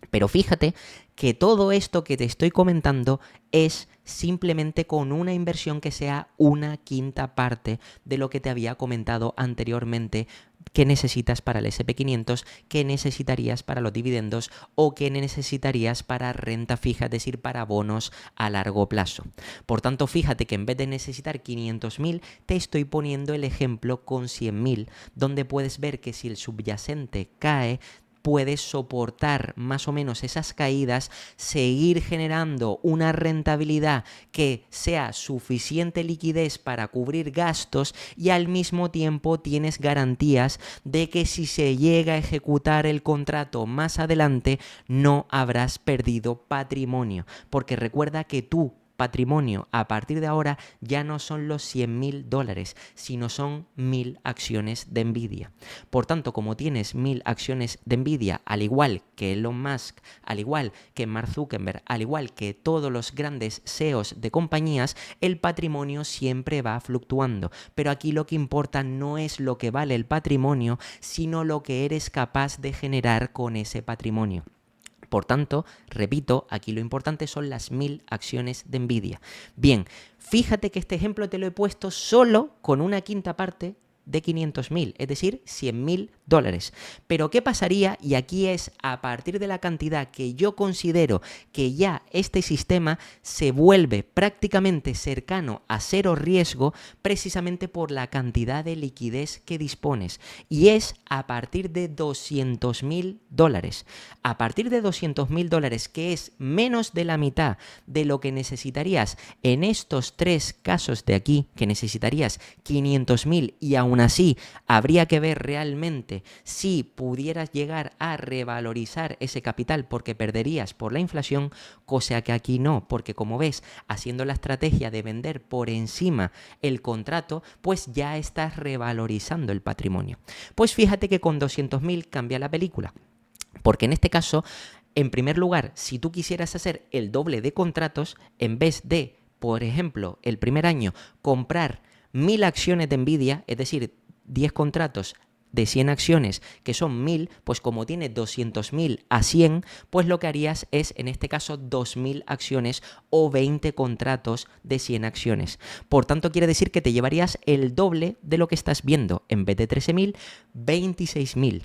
Pero fíjate que todo esto que te estoy comentando es simplemente con una inversión que sea una quinta parte de lo que te había comentado anteriormente que necesitas para el SP500, que necesitarías para los dividendos o que necesitarías para renta fija, es decir, para bonos a largo plazo. Por tanto, fíjate que en vez de necesitar 500.000, te estoy poniendo el ejemplo con 100.000, donde puedes ver que si el subyacente cae, puedes soportar más o menos esas caídas, seguir generando una rentabilidad que sea suficiente liquidez para cubrir gastos y al mismo tiempo tienes garantías de que si se llega a ejecutar el contrato más adelante no habrás perdido patrimonio, porque recuerda que tú patrimonio a partir de ahora ya no son los $100.000, sino son 1.000 acciones de Nvidia. Por tanto, como tienes 1.000 acciones de Nvidia, al igual que Elon Musk, al igual que Mark Zuckerberg, al igual que todos los grandes CEOs de compañías, el patrimonio siempre va fluctuando. Pero aquí lo que importa no es lo que vale el patrimonio, sino lo que eres capaz de generar con ese patrimonio. Por tanto, repito, aquí lo importante son las 1.000 acciones de Nvidia. Bien, fíjate que este ejemplo te lo he puesto solo con una quinta parte de 500.000, es decir, $100.000. Pero ¿qué pasaría? Y aquí es a partir de la cantidad que yo considero que ya este sistema se vuelve prácticamente cercano a cero riesgo precisamente por la cantidad de liquidez que dispones. Y es a partir de $200.000. A partir de $200.000, que es menos de la mitad de lo que necesitarías en estos tres casos de aquí, que necesitarías 500.000 y aún así habría que ver realmente si pudieras llegar a revalorizar ese capital porque perderías por la inflación, cosa que aquí no, porque como ves, haciendo la estrategia de vender por encima el contrato, pues ya estás revalorizando el patrimonio. Pues fíjate que con 200.000 cambia la película, porque en este caso, en primer lugar, si tú quisieras hacer el doble de contratos, en vez de, por ejemplo, el primer año comprar 1.000 acciones de Nvidia, es decir, 10 contratos de 100 acciones, que son 1000, pues como tiene 200.000 a 100, pues lo que harías es, en este caso, 2000 acciones o 20 contratos de 100 acciones. Por tanto, quiere decir que te llevarías el doble de lo que estás viendo. En vez de 13.000, 26.000.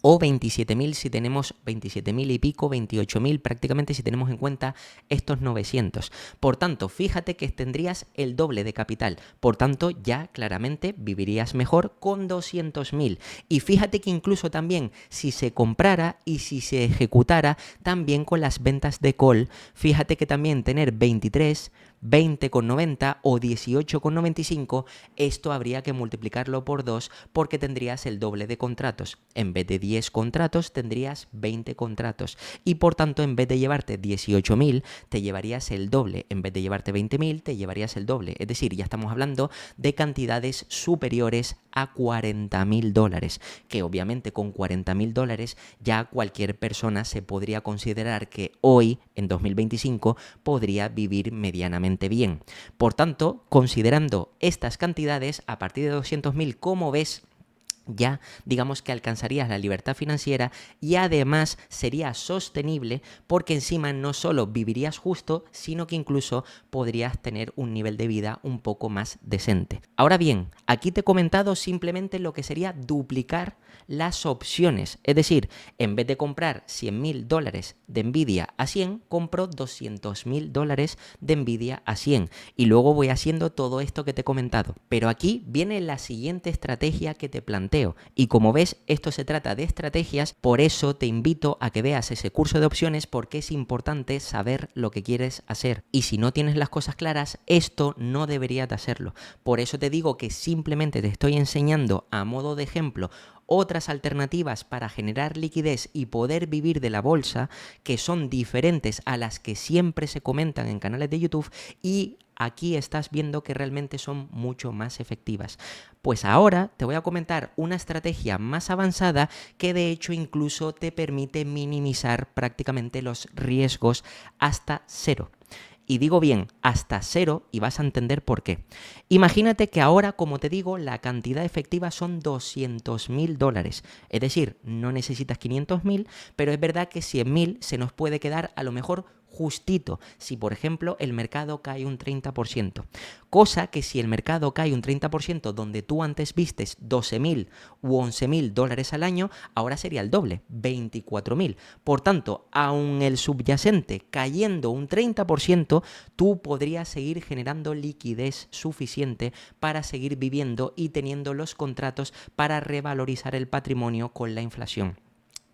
O 27.000 si tenemos 27.000 y pico, 28.000 prácticamente si tenemos en cuenta estos 900. Por tanto, fíjate que tendrías el doble de capital. Por tanto, ya claramente vivirías mejor con 200.000. Y fíjate que incluso también si se comprara y si se ejecutara también con las ventas de call, fíjate que también tener 23, 20,90 o 18,95, esto habría que multiplicarlo por 2 porque tendrías el doble de contratos. En vez de 10 contratos tendrías 20 contratos y por tanto en vez de llevarte 18.000 te llevarías el doble, en vez de llevarte 20.000 te llevarías el doble. Es decir, ya estamos hablando de cantidades superiores a $40.000, que obviamente con $40.000 ya cualquier persona se podría considerar que hoy, en 2025, podría vivir medianamente bien. Por tanto, considerando estas cantidades, a partir de 200.000, como ves, ya digamos que alcanzarías la libertad financiera y además sería sostenible porque encima no solo vivirías justo, sino que incluso podrías tener un nivel de vida un poco más decente. Ahora bien, aquí te he comentado simplemente lo que sería duplicar las opciones, es decir, en vez de comprar $100.000 de Nvidia a 100, compro $200.000 de Nvidia a 100 y luego voy haciendo todo esto que te he comentado. Pero aquí viene la siguiente estrategia que te planteo. Y como ves, esto se trata de estrategias, por eso te invito a que veas ese curso de opciones porque es importante saber lo que quieres hacer. Y si no tienes las cosas claras, esto no deberías de hacerlo. Por eso te digo que simplemente te estoy enseñando a modo de ejemplo otras alternativas para generar liquidez y poder vivir de la bolsa que son diferentes a las que siempre se comentan en canales de YouTube y aquí estás viendo que realmente son mucho más efectivas. Pues ahora te voy a comentar una estrategia más avanzada que de hecho incluso te permite minimizar prácticamente los riesgos hasta cero. Y digo bien, hasta cero, y vas a entender por qué. Imagínate que ahora, como te digo, la cantidad efectiva son $200.000. Es decir, no necesitas 500.000, pero es verdad que 100.000 se nos puede quedar a lo mejor justito si, por ejemplo, el mercado cae un 30%. Cosa que si el mercado cae un 30% donde tú antes vistes 12.000 u 11.000 dólares al año, ahora sería el doble, 24.000. Por tanto, aun el subyacente cayendo un 30%, tú podrías seguir generando liquidez suficiente para seguir viviendo y teniendo los contratos para revalorizar el patrimonio con la inflación.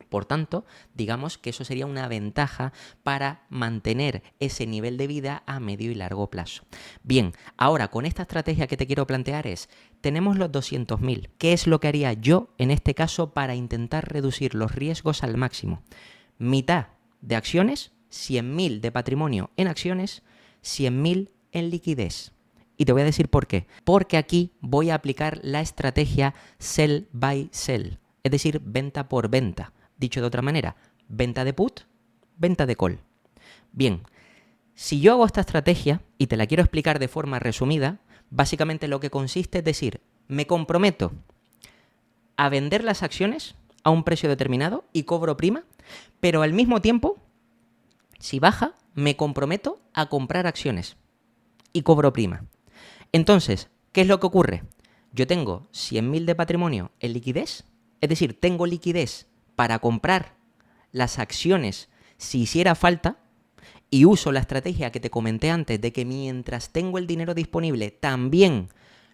Por tanto, digamos que eso sería una ventaja para mantener ese nivel de vida a medio y largo plazo. Bien, ahora con esta estrategia que te quiero plantear es, tenemos los 200.000. ¿Qué es lo que haría yo en este caso para intentar reducir los riesgos al máximo? Mitad de acciones, 100.000 de patrimonio en acciones, 100.000 en liquidez. Y te voy a decir por qué. Porque aquí voy a aplicar la estrategia sell by sell, es decir, venta por venta. Dicho de otra manera, venta de put, venta de call. Bien, si yo hago esta estrategia y te la quiero explicar de forma resumida, básicamente lo que consiste es decir, me comprometo a vender las acciones a un precio determinado y cobro prima, pero al mismo tiempo, si baja, me comprometo a comprar acciones y cobro prima. Entonces, ¿qué es lo que ocurre? Yo tengo 100.000 de patrimonio en liquidez, es decir, tengo liquidez para comprar las acciones si hiciera falta y uso la estrategia que te comenté antes de que mientras tengo el dinero disponible también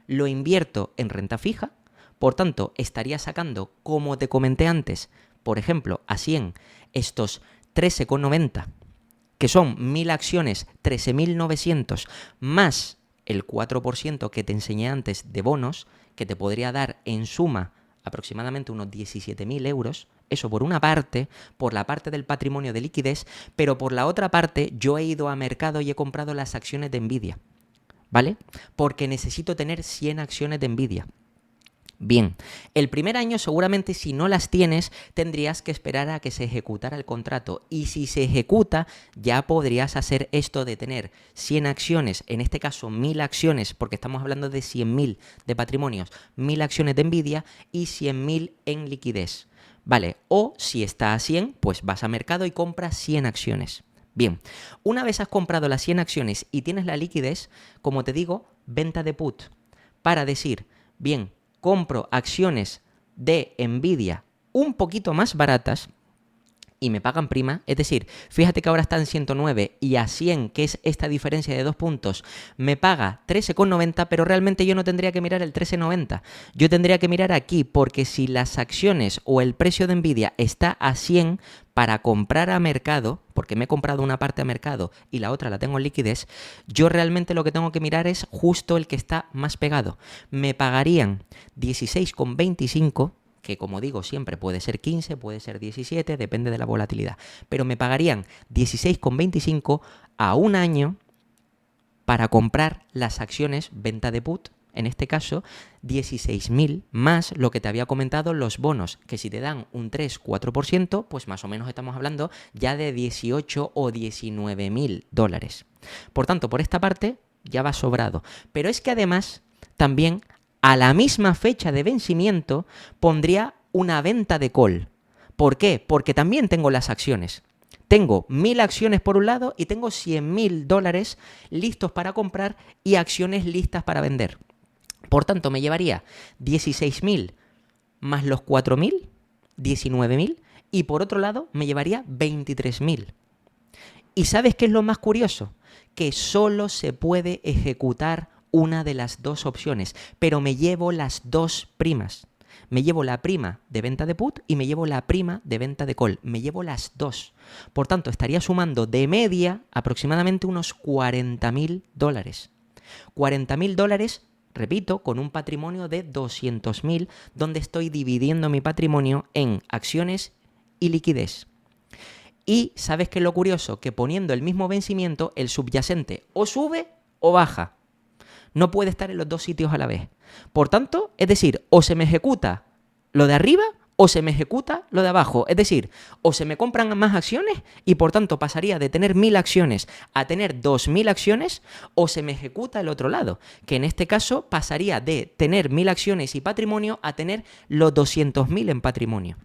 lo invierto en renta fija. Por tanto, estaría sacando, como te comenté antes, por ejemplo, a 100 estos 13,90, que son 1.000 acciones, 13.900, más el 4% que te enseñé antes de bonos, que te podría dar en suma aproximadamente unos 17.000 euros. Eso por una parte, por la parte del patrimonio de liquidez, pero por la otra parte yo he ido a mercado y he comprado las acciones de Nvidia, ¿vale? Porque necesito tener 100 acciones de Nvidia. Bien, el primer año seguramente si no las tienes tendrías que esperar a que se ejecutara el contrato y si se ejecuta ya podrías hacer esto de tener 100 acciones, en este caso 1000 acciones porque estamos hablando de 100.000 de patrimonios, 1000 acciones de Nvidia y 100.000 en liquidez. Vale, o si está a 100 pues vas a mercado y compras 100 acciones. Bien, una vez has comprado las 100 acciones y tienes la liquidez, como te digo, venta de put para decir, bien, compro acciones de Nvidia un poquito más baratas y me pagan prima, es decir, fíjate que ahora está en 109 y a 100, que es esta diferencia de 2 puntos, me paga 13,90, pero realmente yo no tendría que mirar el 13,90, yo tendría que mirar aquí, porque si las acciones o el precio de Nvidia está a 100 para comprar a mercado, porque me he comprado una parte a mercado y la otra la tengo en liquidez, yo realmente lo que tengo que mirar es justo el que está más pegado. Me pagarían 16,25, que como digo siempre puede ser 15, puede ser 17, depende de la volatilidad, pero me pagarían 16,25 a un año para comprar las acciones venta de put, en este caso 16.000 más lo que te había comentado los bonos, que si te dan un 3-4%, pues más o menos estamos hablando ya de 18 o 19.000 dólares. Por tanto, por esta parte ya va sobrado, pero es que además también a la misma fecha de vencimiento pondría una venta de call. ¿Por qué? Porque también tengo las acciones. Tengo 1000 acciones por un lado y tengo 100.000 dólares listos para comprar y acciones listas para vender. Por tanto, me llevaría 16.000 más los 4.000, 19.000 y por otro lado me llevaría 23.000. ¿Y sabes qué es lo más curioso? Que solo se puede ejecutar una de las dos opciones, pero me llevo las dos primas. Me llevo la prima de venta de put y me llevo la prima de venta de call. Me llevo las dos. Por tanto, estaría sumando de media aproximadamente unos 40.000 dólares. 40.000 dólares, repito, con un patrimonio de 200.000, donde estoy dividiendo mi patrimonio en acciones y liquidez. Y ¿sabes qué es lo curioso? Que poniendo el mismo vencimiento, el subyacente o sube o baja. No puede estar en los dos sitios a la vez. Por tanto, es decir, o se me ejecuta lo de arriba o se me ejecuta lo de abajo. Es decir, o se me compran más acciones y por tanto pasaría de tener 1000 acciones a tener 2000 acciones, o se me ejecuta el otro lado, que en este caso pasaría de tener 1000 acciones y patrimonio a tener los 200.000 en patrimonio.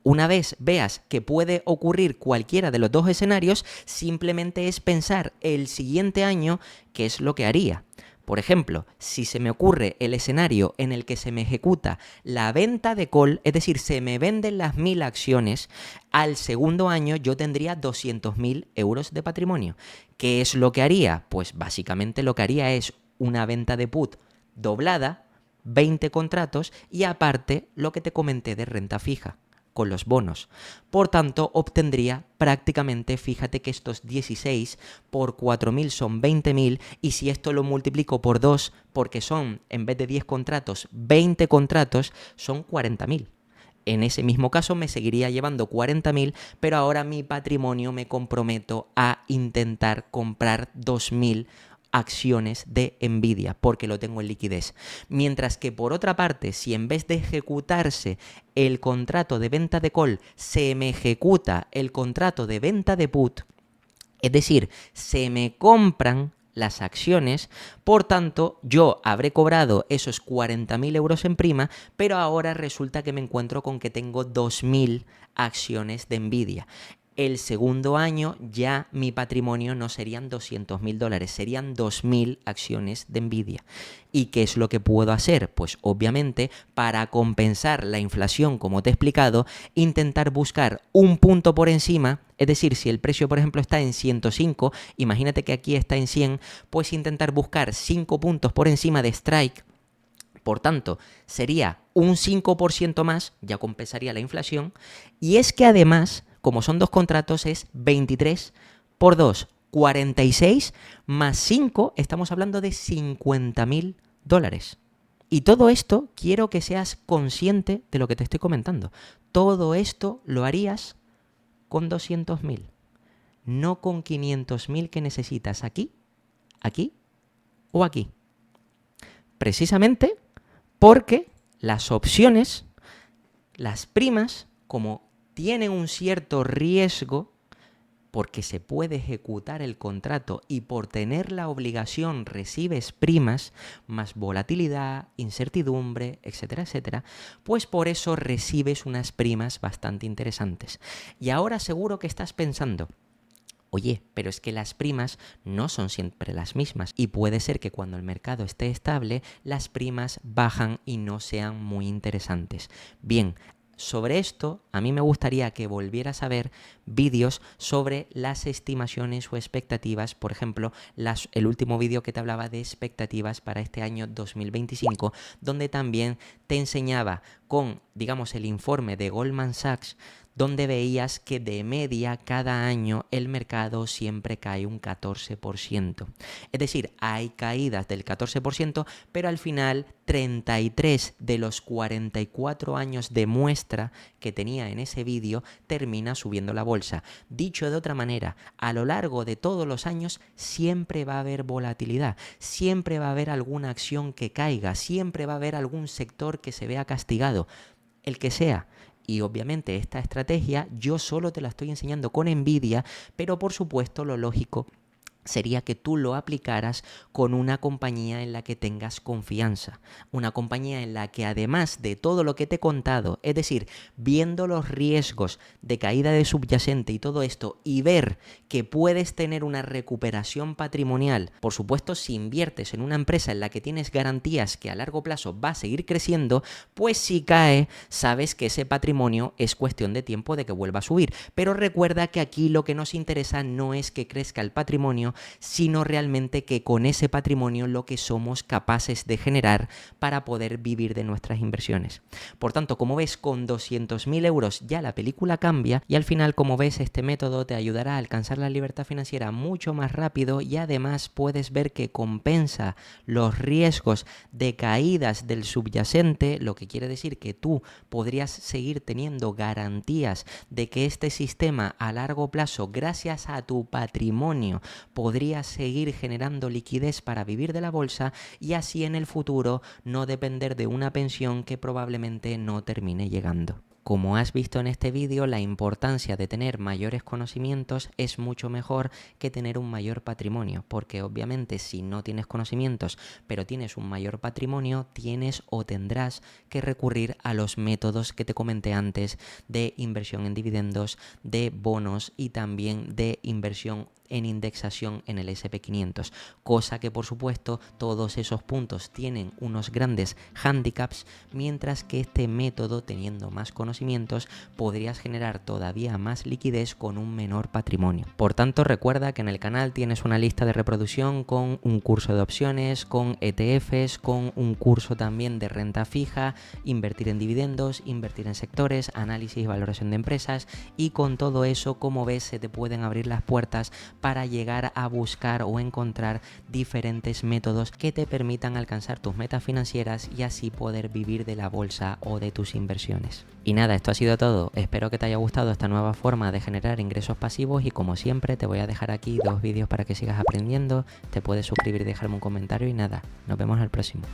Una vez veas que puede ocurrir cualquiera de los dos escenarios, simplemente es pensar el siguiente año qué es lo que haría. Por ejemplo, si se me ocurre el escenario en el que se me ejecuta la venta de call, es decir, se me venden las 1000 acciones, al segundo año yo tendría 200.000 euros de patrimonio. ¿Qué es lo que haría? Pues básicamente lo que haría es una venta de put doblada, 20 contratos y aparte lo que te comenté de renta fija con los bonos. Por tanto, obtendría prácticamente, fíjate que estos 16 por 4.000 son 20.000 y si esto lo multiplico por 2, porque son, en vez de 10 contratos, 20 contratos, son 40.000. En ese mismo caso me seguiría llevando 40.000, pero ahora mi patrimonio me comprometo a intentar comprar 2.000 acciones de Nvidia porque lo tengo en liquidez. Mientras que por otra parte, si en vez de ejecutarse el contrato de venta de call, se me ejecuta el contrato de venta de put, es decir, se me compran las acciones, por tanto, yo habré cobrado esos 40.000 euros en prima, pero ahora resulta que me encuentro con que tengo 2.000 acciones de Nvidia. El segundo año ya mi patrimonio no serían 200.000 dólares, serían 2.000 acciones de Nvidia. ¿Y qué es lo que puedo hacer? Pues obviamente para compensar la inflación, como te he explicado, intentar buscar un punto por encima, es decir, si el precio por ejemplo está en 105, imagínate que aquí está en 100, pues intentar buscar 5 puntos por encima de strike. Por tanto, sería un 5% más, ya compensaría la inflación, y es que además, como son dos contratos, es 23 por 2, 46 más 5, estamos hablando de 50.000 dólares. Y todo esto quiero que seas consciente de lo que te estoy comentando. Todo esto lo harías con 200.000, no con 500.000 que necesitas aquí, aquí o aquí. Precisamente porque las opciones, las primas, como tienen un cierto riesgo, porque se puede ejecutar el contrato y por tener la obligación recibes primas, más volatilidad, incertidumbre, etcétera, etcétera, pues por eso recibes unas primas bastante interesantes. Y ahora seguro que estás pensando, oye, pero es que las primas no son siempre las mismas y puede ser que cuando el mercado esté estable las primas bajan y no sean muy interesantes. Bien, sobre esto, a mí me gustaría que volvieras a ver vídeos sobre las estimaciones o expectativas. Por ejemplo, el último vídeo que te hablaba de expectativas para este año 2025, donde también te enseñaba con, digamos, el informe de Goldman Sachs, donde veías que de media cada año el mercado siempre cae un 14%. Es decir, hay caídas del 14%, pero al final 33 de los 44 años de muestra que tenía en ese vídeo termina subiendo la bolsa. Dicho de otra manera, a lo largo de todos los años siempre va a haber volatilidad, siempre va a haber alguna acción que caiga, siempre va a haber algún sector que se vea castigado, el que sea. Y obviamente esta estrategia yo solo te la estoy enseñando con Nvidia, pero por supuesto lo lógico sería que tú lo aplicaras con una compañía en la que tengas confianza, una compañía en la que además de todo lo que te he contado, es decir, viendo los riesgos de caída de subyacente y todo esto, y ver que puedes tener una recuperación patrimonial, por supuesto si inviertes en una empresa en la que tienes garantías que a largo plazo va a seguir creciendo, pues si cae, sabes que ese patrimonio es cuestión de tiempo de que vuelva a subir. Pero recuerda que aquí lo que nos interesa no es que crezca el patrimonio, sino realmente que con ese patrimonio lo que somos capaces de generar para poder vivir de nuestras inversiones. Por tanto, como ves, con 200.000 euros ya la película cambia y al final, como ves, este método te ayudará a alcanzar la libertad financiera mucho más rápido y además puedes ver que compensa los riesgos de caídas del subyacente, lo que quiere decir que tú podrías seguir teniendo garantías de que este sistema a largo plazo, gracias a tu patrimonio, podrías seguir generando liquidez para vivir de la bolsa y así en el futuro no depender de una pensión que probablemente no termine llegando. Como has visto en este vídeo, la importancia de tener mayores conocimientos es mucho mejor que tener un mayor patrimonio, porque obviamente si no tienes conocimientos, pero tienes un mayor patrimonio, tienes o tendrás que recurrir a los métodos que te comenté antes de inversión en dividendos, de bonos y también de inversión en indexación en el SP500, cosa que por supuesto todos esos puntos tienen unos grandes handicaps, mientras que este método, teniendo más conocimientos, podrías generar todavía más liquidez con un menor patrimonio. Por tanto, recuerda que en el canal tienes una lista de reproducción con un curso de opciones, con ETFs, con un curso también de renta fija, invertir en dividendos, invertir en sectores, análisis y valoración de empresas, y con todo eso, como ves, se te pueden abrir las puertas para llegar a buscar o encontrar diferentes métodos que te permitan alcanzar tus metas financieras y así poder vivir de la bolsa o de tus inversiones. Y nada, esto ha sido todo. Espero que te haya gustado esta nueva forma de generar ingresos pasivos y como siempre te voy a dejar aquí 2 vídeos para que sigas aprendiendo. Te puedes suscribir y dejarme un comentario y nada, nos vemos al próximo.